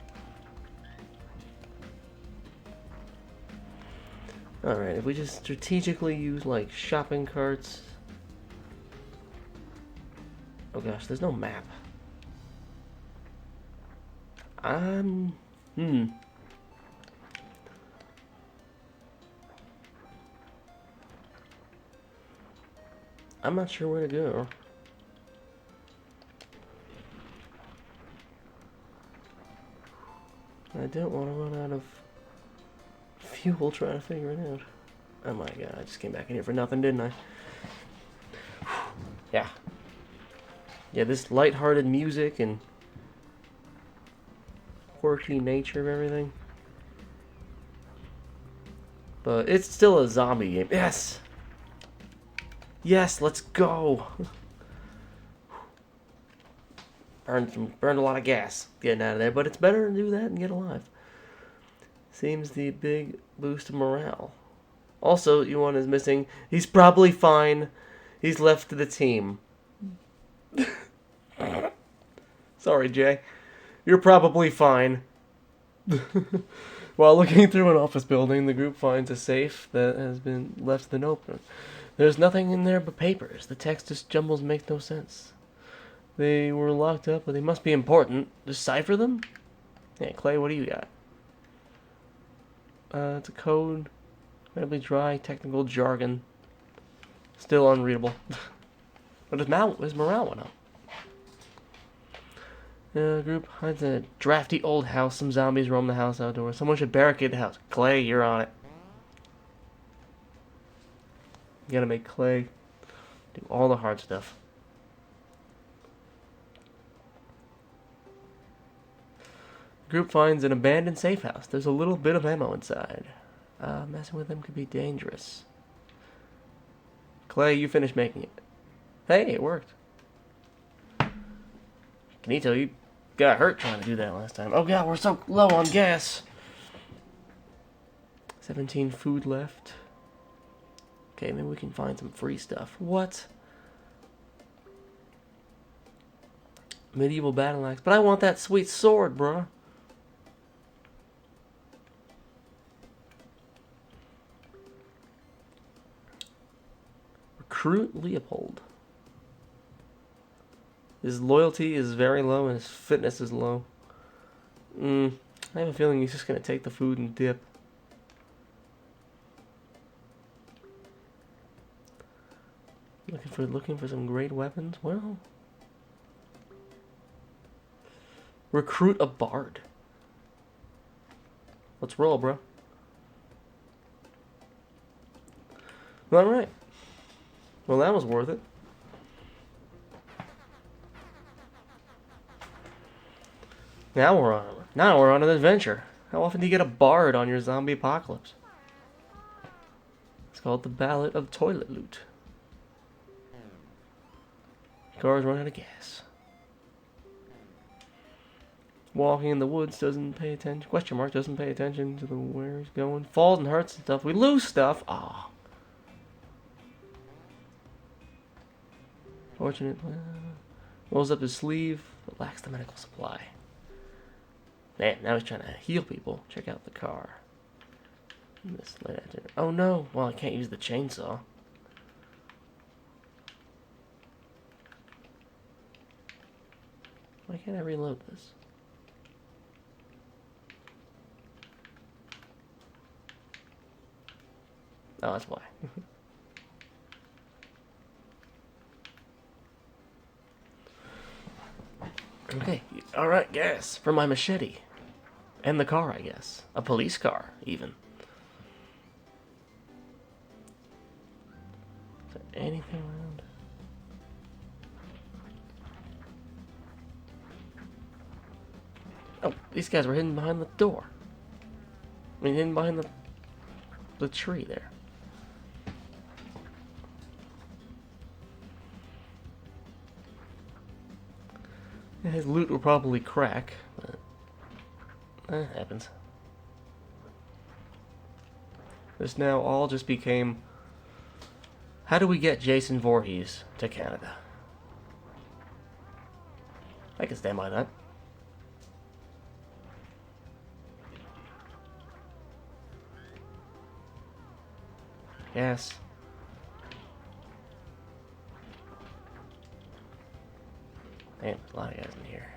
Alright, if we just strategically use like shopping carts. Oh gosh, there's no map. I'm not sure where to go. I don't want to run out of fuel trying to figure it out. Oh my god, I just came back in here for nothing, didn't I? Yeah. Yeah, this lighthearted music and quirky nature of everything. But it's still a zombie game. Yes! Yes, let's go! Burned a lot of gas getting out of there, but it's better to do that and get alive. Seems the big boost of morale. Also, Yuan is missing. He's probably fine. He's left to the team. Sorry, Jay. You're probably fine. While looking through an office building, the group finds a safe that has been left unopened. There's nothing in there but papers. The text just jumbles and makes no sense. They were locked up, but they must be important. Decipher them? Yeah, Clay, what do you got? It's a code. Incredibly dry, technical jargon. Still unreadable. But his morale went up. The group hides in a drafty old house. Some zombies roam the house outdoors. Someone should barricade the house. Clay, you're on it. You gotta make Clay do all the hard stuff. The group finds an abandoned safe house. There's a little bit of ammo inside. Messing with them could be dangerous. Clay, you finished making it. Hey, it worked. Kanito, you got hurt trying to do that last time. Oh god, we're so low on gas. 17 food left. Okay, maybe we can find some free stuff. What? Medieval battle axe. But I want that sweet sword, bruh. Recruit Leopold. His loyalty is very low and his fitness is low. I have a feeling he's just gonna take the food and dip. Looking for some great weapons? Well, recruit a bard. Let's roll, bro. Alright. Well, that was worth it. Now we're on an adventure. How often do you get a bard on your zombie apocalypse? It's called the Ballad of Toilet Loot. Cars run out of gas. Walking in the woods doesn't pay attention. Question mark doesn't pay attention to the where he's going. Falls and hurts and stuff. We lose stuff. Ah. Fortunate. Rolls up his sleeve, but lacks the medical supply. Man, now he's trying to heal people. Check out the car. Oh no! Well, I can't use the chainsaw. Why can't I reload this? Oh, that's why. Okay, alright, gas for my machete. And the car, I guess. A police car, even. Is there anything around? Oh, these guys were hidden behind the door. I mean, hidden behind the tree there. Yeah, his loot will probably crack, but that happens. This now all just became, how do we get Jason Voorhees to Canada? I can stand by that. Yes. Damn, there's a lot of guys in here.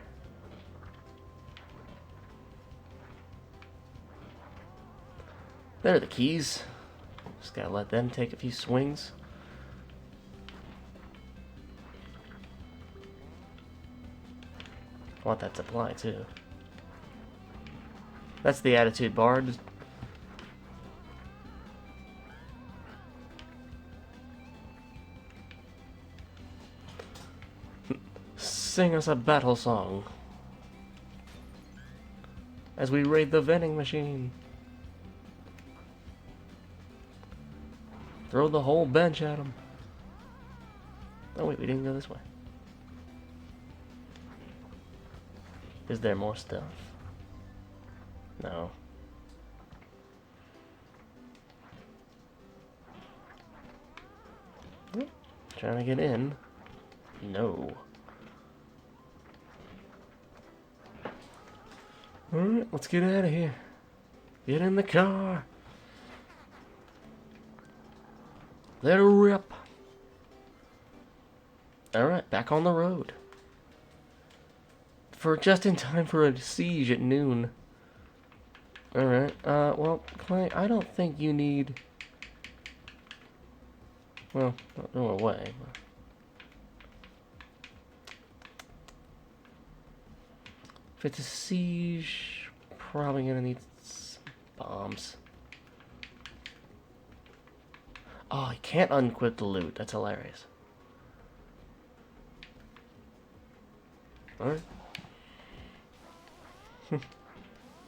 There are the keys. Just gotta let them take a few swings. I want that supply too. That's the attitude bar. Just sing us a battle song as we raid the vending machine. Throw the whole bench at him. Oh wait, we didn't go this way. Is there more stuff? No. Trying to get in. No. Alright, let's get out of here. Get in the car. Let her rip. Alright, back on the road. For just in time for a siege at noon. Alright, well, Clay, I don't think you need... Well, no away. But... If it's a siege, probably gonna need some bombs. Oh, I can't unequip the loot. That's hilarious. Alright. Does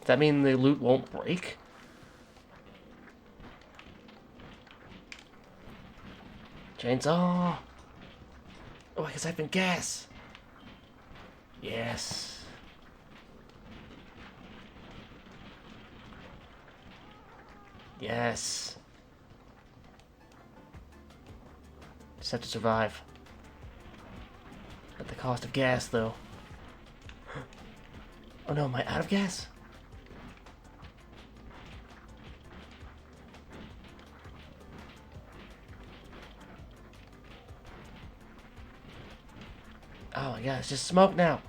that mean the loot won't break? Chainsaw! Oh, I guess I've been gas! Yes. Yes. Just have to survive. At the cost of gas, though. Oh no, am I out of gas? Oh my god, it's just smoke now.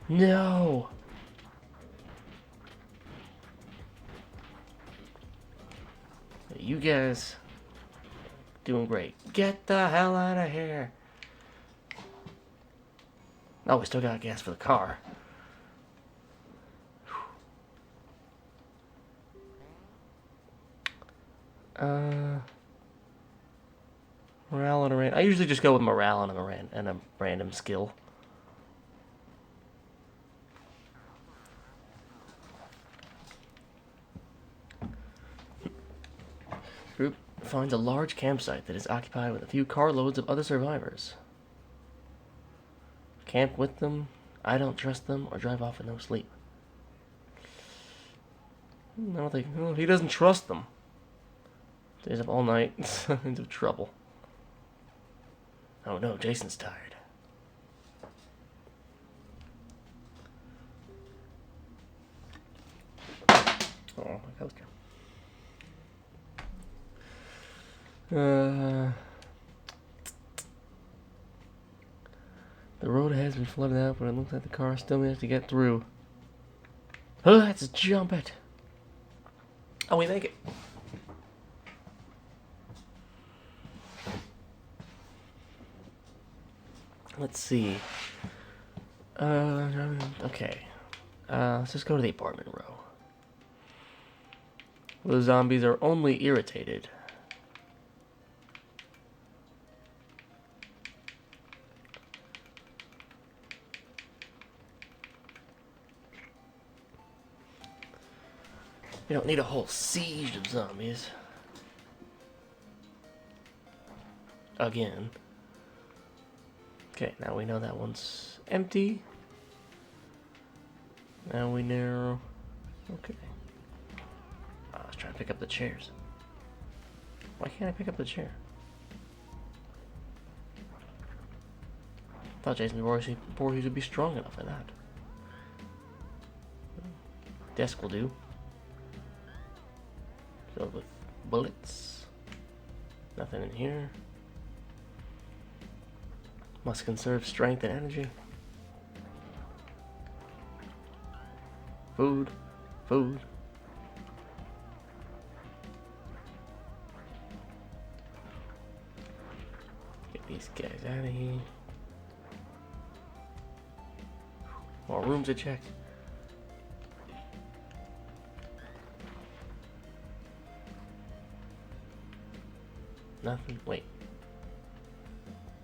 No. You guys doing great. Get the hell out of here. Oh, we still got gas for the car. Morale and a random. I usually just go with morale and a random skill. Group finds a large campsite that is occupied with a few carloads of other survivors. Camp with them, I don't trust them, or drive off with no sleep. I don't think... Well, he doesn't trust them. Stays up all night, into trouble. Oh no, Jason's tired. Oh, my coaster. The road has been flooded out, but it looks like the car still managed to get through. Oh, let's jump it. Oh, we make it. Let's see. Okay. Let's just go to the apartment row. The zombies are only irritated. You don't need a whole siege of zombies. Again. Okay, now we know that one's empty. Now we know... Okay. I was trying to pick up the chairs. Why can't I pick up the chair? I thought Jason Voorhees would be strong enough for that. Desk will do. Filled with bullets. Nothing in here. Must conserve strength and energy. Food. Food. Get these guys out of here. More rooms to check. Nothing. Wait.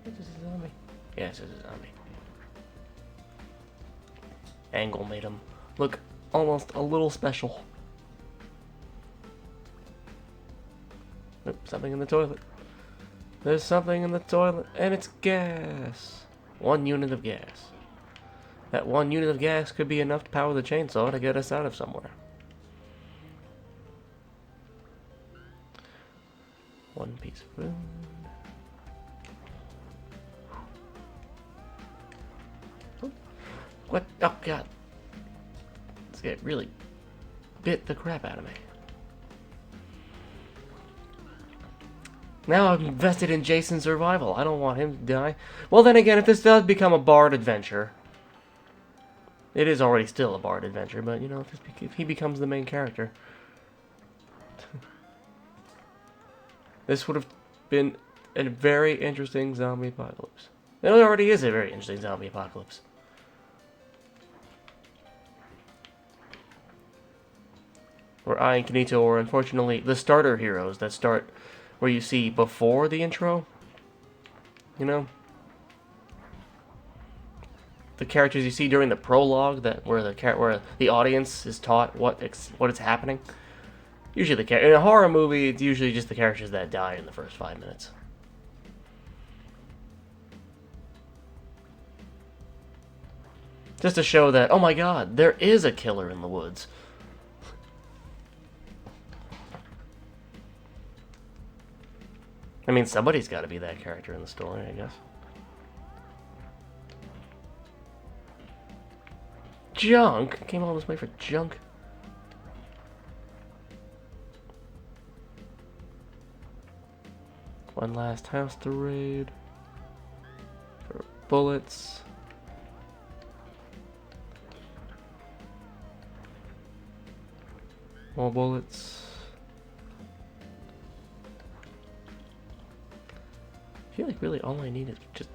Is this a zombie? Yes, it's a zombie. Angle made him look almost a little special. Oop, something in the toilet. There's something in the toilet, and it's gas. 1 unit of gas. That 1 unit of gas could be enough to power the chainsaw to get us out of somewhere. 1 piece of food. What? Oh, God. This guy really bit the crap out of me. Now I'm invested in Jason's survival. I don't want him to die. Well, then again, if this does become a Bard adventure... It is already still a Bard adventure, but, you know, if he becomes the main character... This would have been a very interesting zombie apocalypse. It already is a very interesting zombie apocalypse. Where I and Kanito are, unfortunately, the starter heroes that start where you see before the intro. You know? The characters you see during the prologue, where the audience is taught what is happening. Usually in a horror movie, it's usually just the characters that die in the first 5 minutes. Just to show that, oh my god, there is a killer in the woods. I mean, somebody's got to be that character in the story, I guess. Junk? Came all this way for junk? One last house to raid. For bullets. More bullets. I feel like really all I need is just...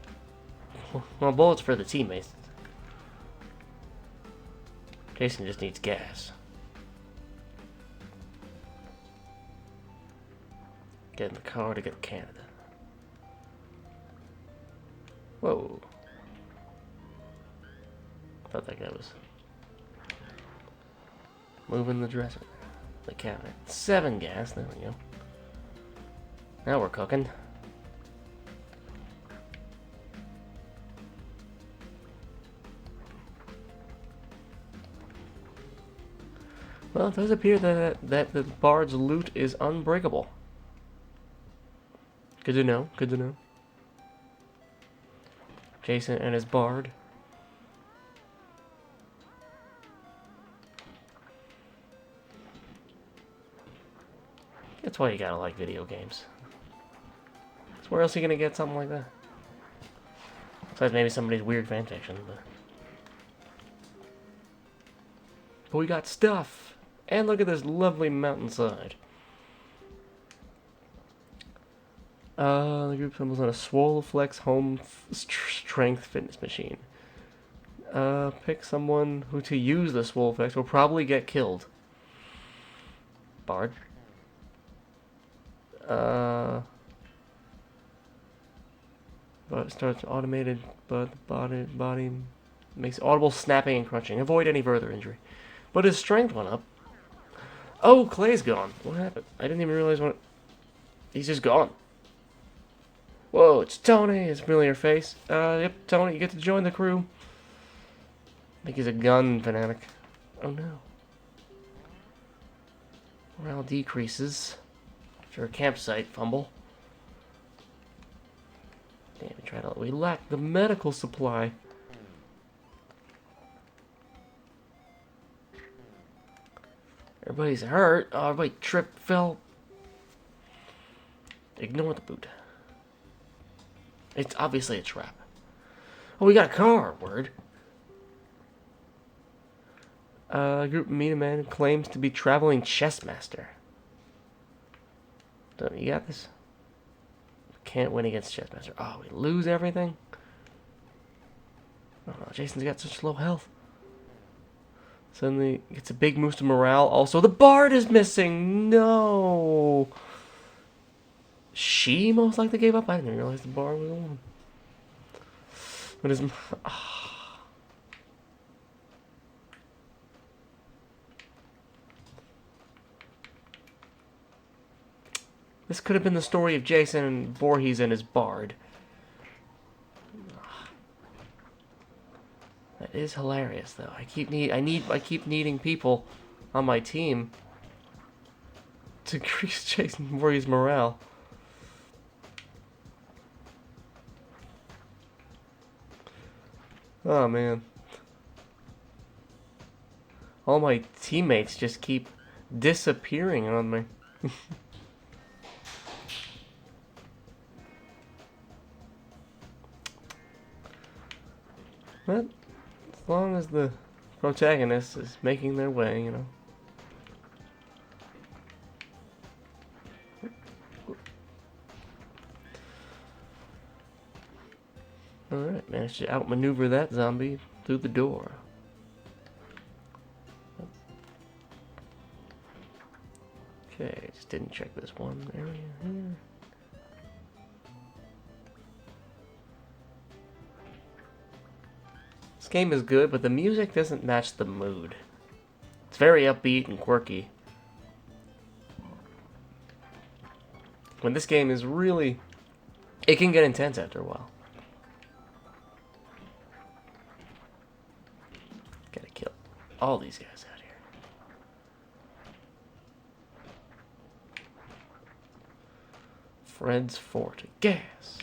Well, bullets for the teammates. Jason just needs gas. Get in the car to get to Canada. Whoa. Thought that guy was moving the dresser. The cabinet. 7 gas, there we go. Now we're cooking. Well, it does appear that the bard's loot is unbreakable. Good to know, good to know. Jason and his bard. That's why you gotta like video games. So where else are you gonna get something like that? Besides maybe somebody's weird fanfiction, but we got stuff! And look at this lovely mountainside. The group stumbles on a Swoleflex home strength fitness machine. Pick someone who to use the Swoleflex will probably get killed. Bard. But it starts automated, but the body makes audible snapping and crunching. Avoid any further injury. But his strength went up. Oh, Clay's gone. What happened? I didn't even realize what. He's just gone. Whoa, it's Tony. His familiar face. Yep, Tony, you get to join the crew. I think he's a gun fanatic. Oh no. Morale decreases. After a campsite fumble. Damn, we lack the medical supply. Everybody's hurt. Oh, everybody tripped, fell. Ignore the boot. It's obviously a trap. Oh, we got a car. Word. Group Meet a Man claims to be traveling chess master. So, you got this? Can't win against chess master. Oh, we lose everything? Oh no, Jason's got such low health. Suddenly gets a big boost to morale. Also, the Bard is missing. No. She most likely gave up. I didn't realize the Bard was on. What is? This could have been the story of Jason and Voorhees and his Bard. That is hilarious, though. I keep needing people on my team to increase Jason and Voorhees' morale. Oh man. All my teammates just keep disappearing on me. But as long as the protagonist is making their way, you know. Alright, managed to outmaneuver that zombie through the door. Okay, just didn't check this one area here. This game is good, but the music doesn't match the mood. It's very upbeat and quirky. When this game is really... It can get intense after a while. Gotta kill all these guys out here. Fred's Fort. Gas.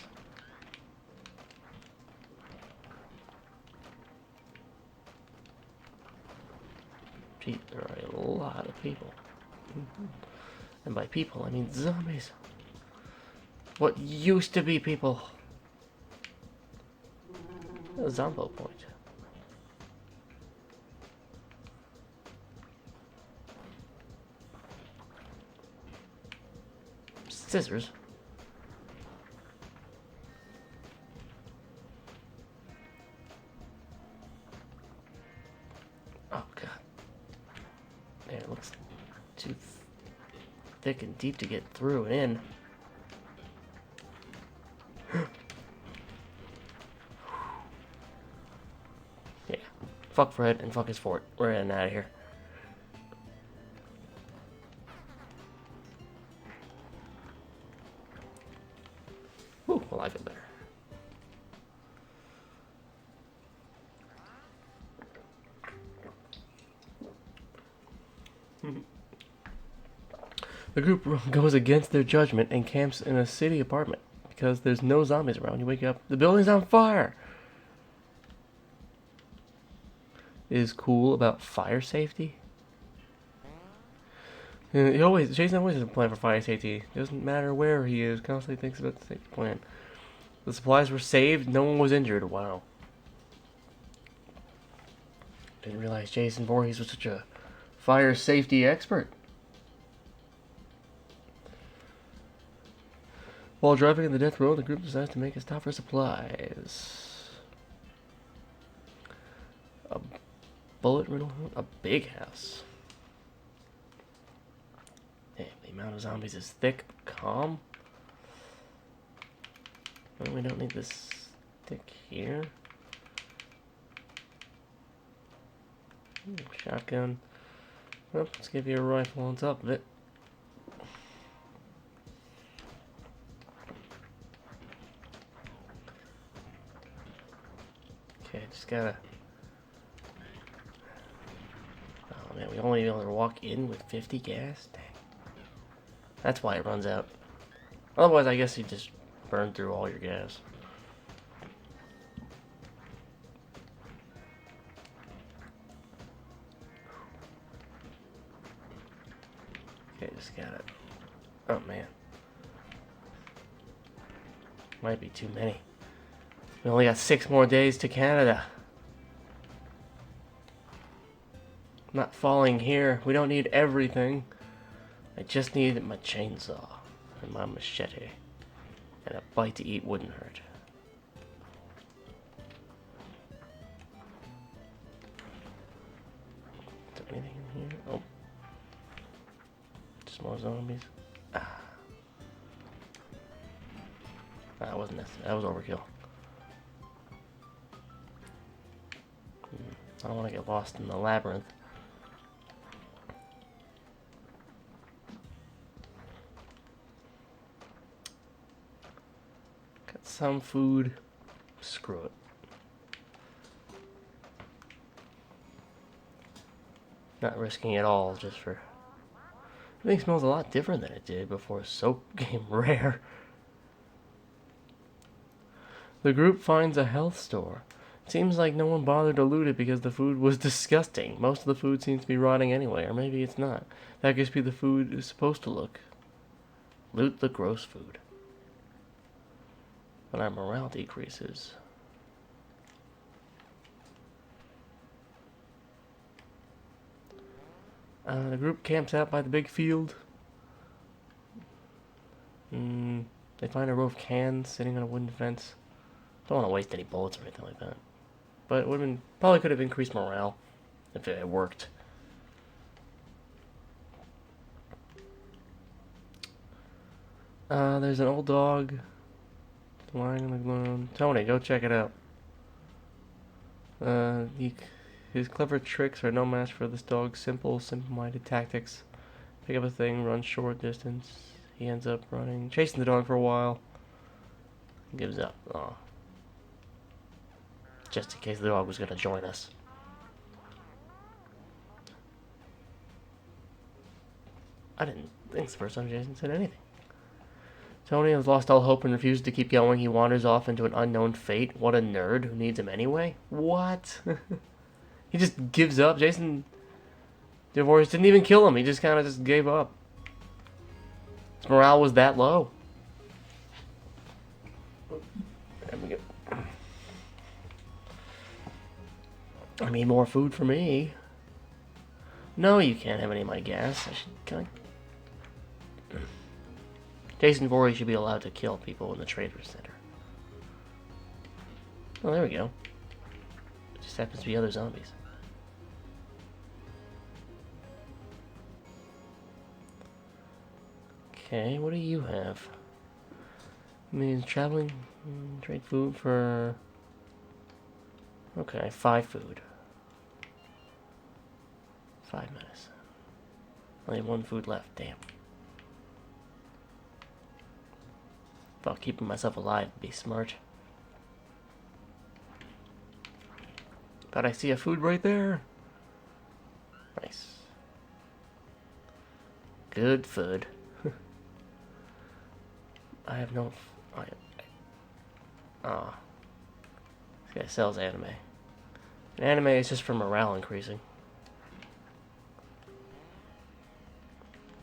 Gee, there are a lot of people. And by people, I mean zombies. What used to be people. A Zombo point. Scissors. Oh god. Man, it looks too thick and deep to get through and in. Yeah. Fuck Fred and fuck his fort. We're in and out of here. Whew, well, I feel better. The group goes against their judgment and camps in a city apartment because there's no zombies around. You wake up, the building's on fire. Is cool about fire safety. And Jason always has a plan for fire safety. Doesn't matter where he is, constantly thinks about the safety plan. The supplies were saved, no one was injured. Wow. Didn't realize Jason Voorhees was such a fire safety expert. While driving on the death road, the group decides to make a stop for supplies. A bullet riddle, a big house. Damn, the amount of zombies is thick, but calm. Well, we don't need this stick here. Ooh, shotgun. Well, let's give you a rifle on top of it. Okay, just gotta... Oh man, we only able to walk in with 50 gas? Dang. That's why it runs out. Otherwise, I guess you just burn through all your gas. Okay, just got it. Oh man. Might be too many. We only got 6 more days to Canada. I'm not falling here. We don't need everything. I just need my chainsaw and my machete. And a bite to eat wouldn't hurt. Is there anything in here? Oh. Just more zombies. Ah. That wasn't necessary. That was overkill. I don't want to get lost in the labyrinth. Got some food. Screw it. Not risking it all just for... Everything smells a lot different than it did before soap became rare. The group finds a health store. It seems like no one bothered to loot it because the food was disgusting. Most of the food seems to be rotting anyway, or maybe it's not. That could be the food is supposed to look. Loot the gross food. But our morale decreases. The group camps out by the big field. They find a row of cans sitting on a wooden fence. Don't want to waste any bullets or anything like that. But it would have been, probably could have increased morale if it had worked. There's an old dog lying on the ground. Tony, go check it out. His clever tricks are no match for this dog's simple-minded tactics. Pick up a thing, run short distance. He ends up running, chasing the dog for a while. Gives up. Aw. Just in case the dog was going to join us. I didn't think it's the first time Jason said anything. Tony has lost all hope and refuses to keep going. He wanders off into an unknown fate. What a nerd. Who needs him anyway? What? He just gives up. Jason Vorhees didn't even kill him. He just kind of just gave up. His morale was that low. There we go. I mean, more food for me. No, you can't have any of my gas. I should kind of... Jason Voorhees should be allowed to kill people in the Traders Center. Oh, there we go. It just happens to be other zombies. Okay, what do you have? Means traveling, trade food for... Okay, 5 food. 5 minutes. Only 1 food left, damn. Thought keeping myself alive would be smart. But I see a food right there. Nice. Good food. I have no... This guy sells anime. And anime is just for morale increasing.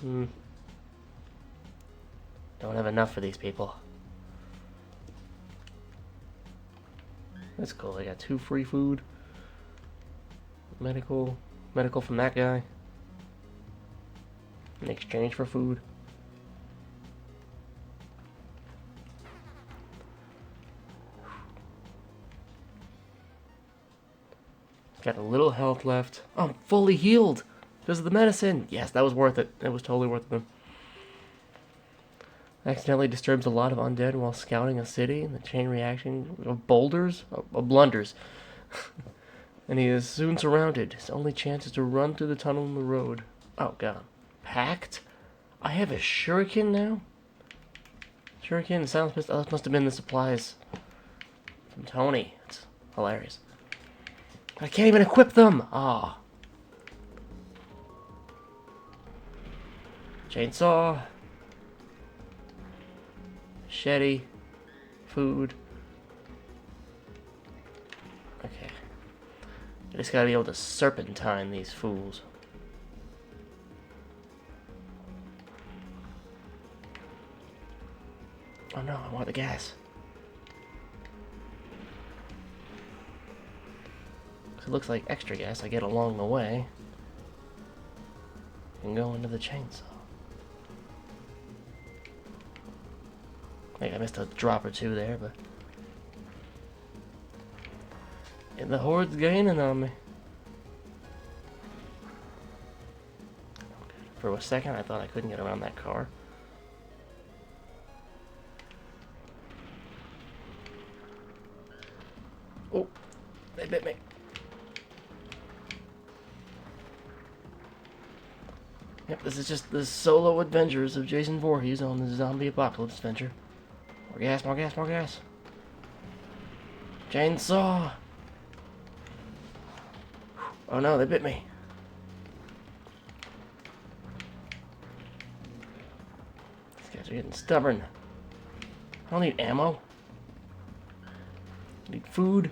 Don't have enough for these people. That's cool. I got 2 free food. Medical from that guy. In exchange for food. Got a little health left. Oh, I'm fully healed because of the medicine. Yes, that was worth it. It was totally worth it. Accidentally disturbs a lot of undead while scouting a city. The chain reaction of boulders, of blunders. And he is soon surrounded. His only chance is to run through the tunnel in the road. Oh, God. Packed? I have a shuriken now? Shuriken and silence pistol. Oh, that must have been the supplies from Tony. It's hilarious. I can't even equip them! Ah. Chainsaw. Machete. Food. Okay. I just gotta be able to serpentine these fools. Oh no, I want the gas. It looks like extra gas I get along the way. And go into the chainsaw. I think I missed a drop or two there, but... And the horde's gaining on me. For a second, I thought I couldn't get around that car. Oh, they bit me. Yep, this is just the solo adventures of Jason Voorhees on the zombie apocalypse adventure. More gas, more gas, more gas. Chainsaw! Oh no, they bit me. These guys are getting stubborn. I don't need ammo. I need food.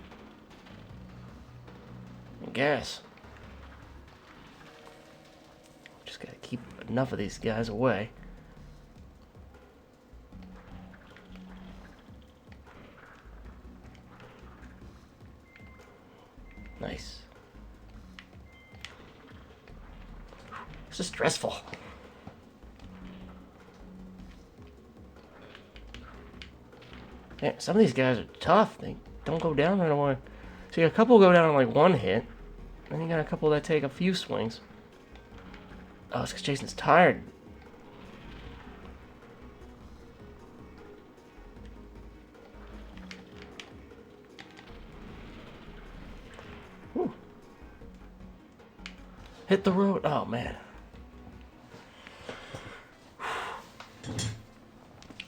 And gas. Just gotta keep enough of these guys away. Nice. This is stressful. Yeah, some of these guys are tough. They don't go down right away. So you got a couple go down in like one hit. Then you got a couple that take a few swings. Oh, it's because Jason's tired. Whew. Hit the road. Oh, man.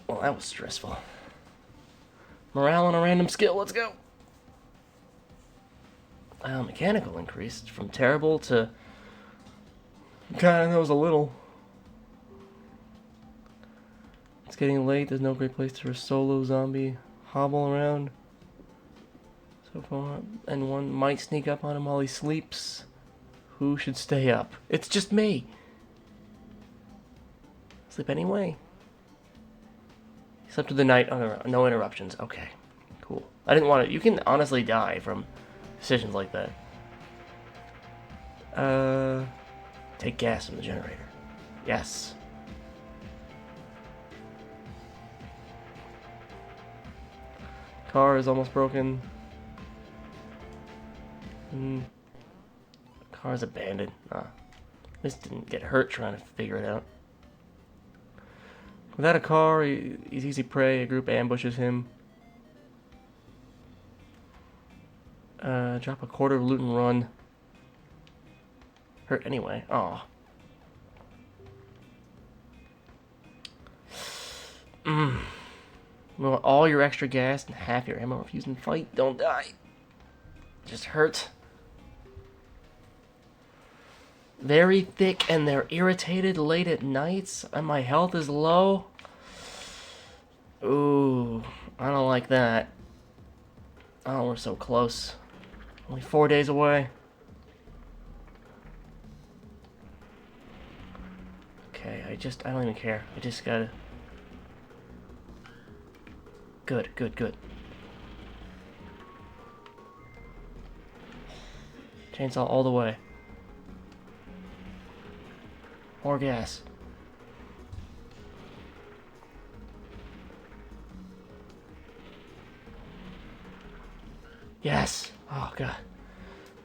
Well, that was stressful. Morale on a random skill. Let's go. Mechanical increased from terrible to kind of knows a little. It's getting late. There's no great place for a solo zombie hobble around. So far, and one might sneak up on him while he sleeps. Who should stay up? It's just me. Sleep anyway. Slept through the night. Oh, no interruptions. Okay, cool. I didn't want to. You can honestly die from decisions like that. Take gas from the generator. Yes. Car is almost broken. Car's abandoned. At least didn't get hurt trying to figure it out. Without a car, he's easy prey. A group ambushes him. Drop a quarter of loot and run. Hurt anyway. Aw. Well, all your extra gas and half your ammo if using fight. Don't die. Just hurt. Very thick and they're irritated late at nights and my health is low. Ooh, I don't like that. Oh, we're so close. Only 4 days away. Okay, I don't even care. I just gotta... Good, good, good. Chainsaw all the way. More gas. Yes! Oh, God.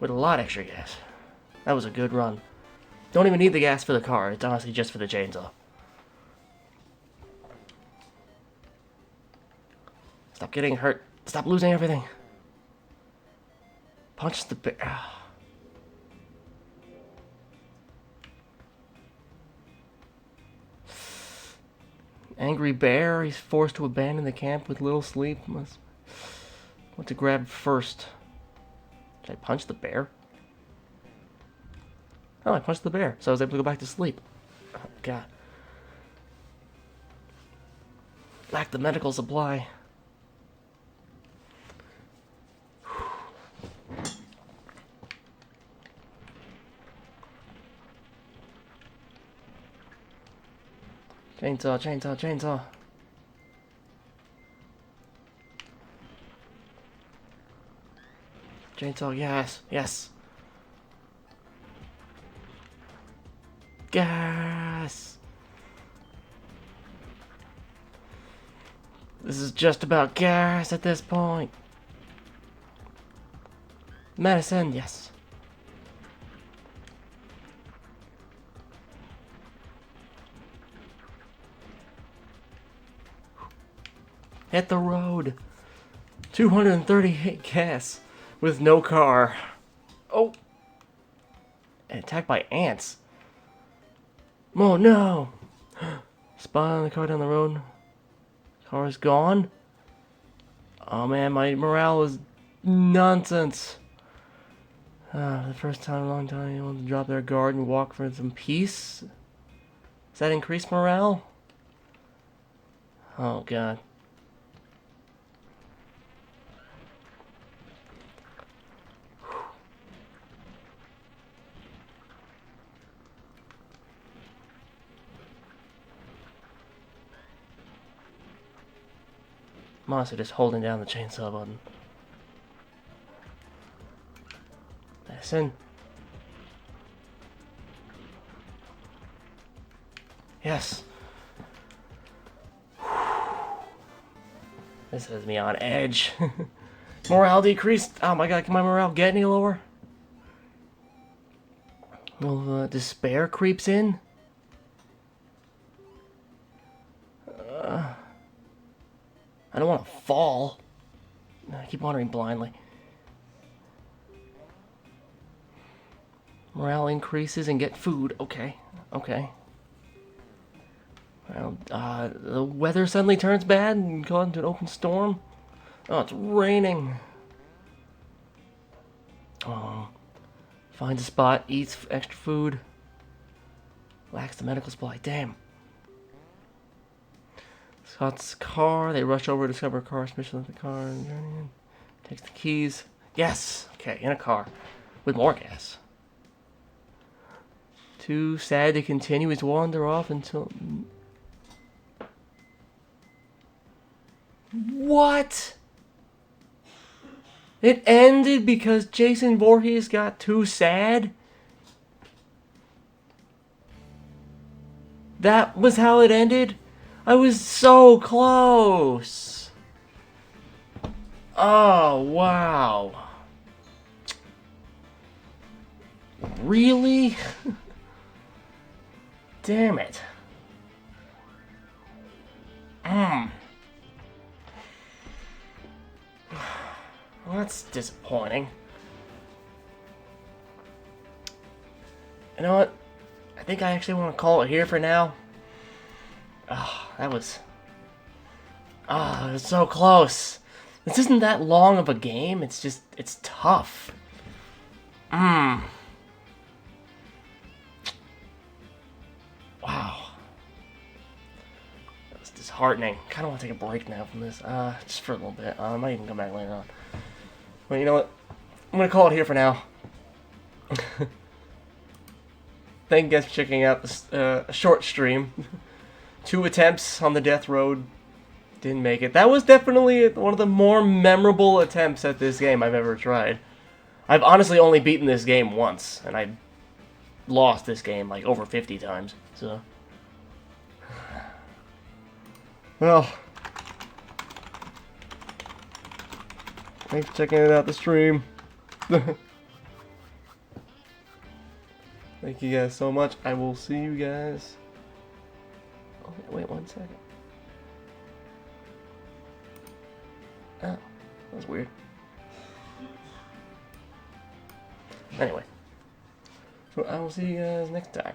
with a lot extra gas. That was a good run. Don't even need the gas for the car. It's honestly just for the chainsaw. Stop getting hurt. Stop losing everything. Punch the bear. Angry bear. He's forced to abandon the camp with little sleep. What to grab first? Should I punch the bear? Oh, I punched the bear, so I was able to go back to sleep. Oh, God. Lack the medical supply. Chainsaw, chainsaw, chainsaw. Chainsaw, yes, yes. Gas. This is just about gas at this point. Medicine, yes. Hit the road. 238 gas with no car. Oh. And attacked by ants. Oh no. Spot on the car down the road. Car is gone. Oh man, my morale was nonsense. The first time in a long time, you want to drop their guard and walk for some peace. Does that increase morale? Oh god. I'm honestly just holding down the chainsaw button. Listen. Yes. This has me on edge. Morale decreased. Oh my god, can my morale get any lower? Well, despair creeps in. I don't want to fall. I keep wandering blindly. Morale increases and get food. Okay. Okay. Well, the weather suddenly turns bad and goes into an open storm. Oh, it's raining. Oh. Finds a spot, eats extra food. Lacks the medical supply. Damn. Scott's car. They rush over to discover a car. Smission the car and journey in. Takes the keys. Yes. Okay, in a car with more gas. Too sad to continue his wander off until. What? It ended because Jason Voorhees got too sad? That was how it ended? I was so close. Oh, wow. Really? Damn it. Well, that's disappointing. You know what? I think I actually want to call it here for now. Oh, that was... Oh, it was so close. This isn't that long of a game. It's just... It's tough. Wow. That was disheartening. Kind of want to take a break now from this. Just for a little bit. I might even come back later on. Well, you know what? I'm going to call it here for now. Thank you guys for checking out this short stream. 2 attempts on the death road. Didn't make it. That was definitely one of the more memorable attempts at this game I've ever tried. I've honestly only beaten this game once, and I've lost this game like over 50 times, so... Well... Thanks for checking out the stream. Thank you guys so much. I will see you guys. Oh, wait 1 second. Oh, that was weird. Anyway, so I will see you guys next time.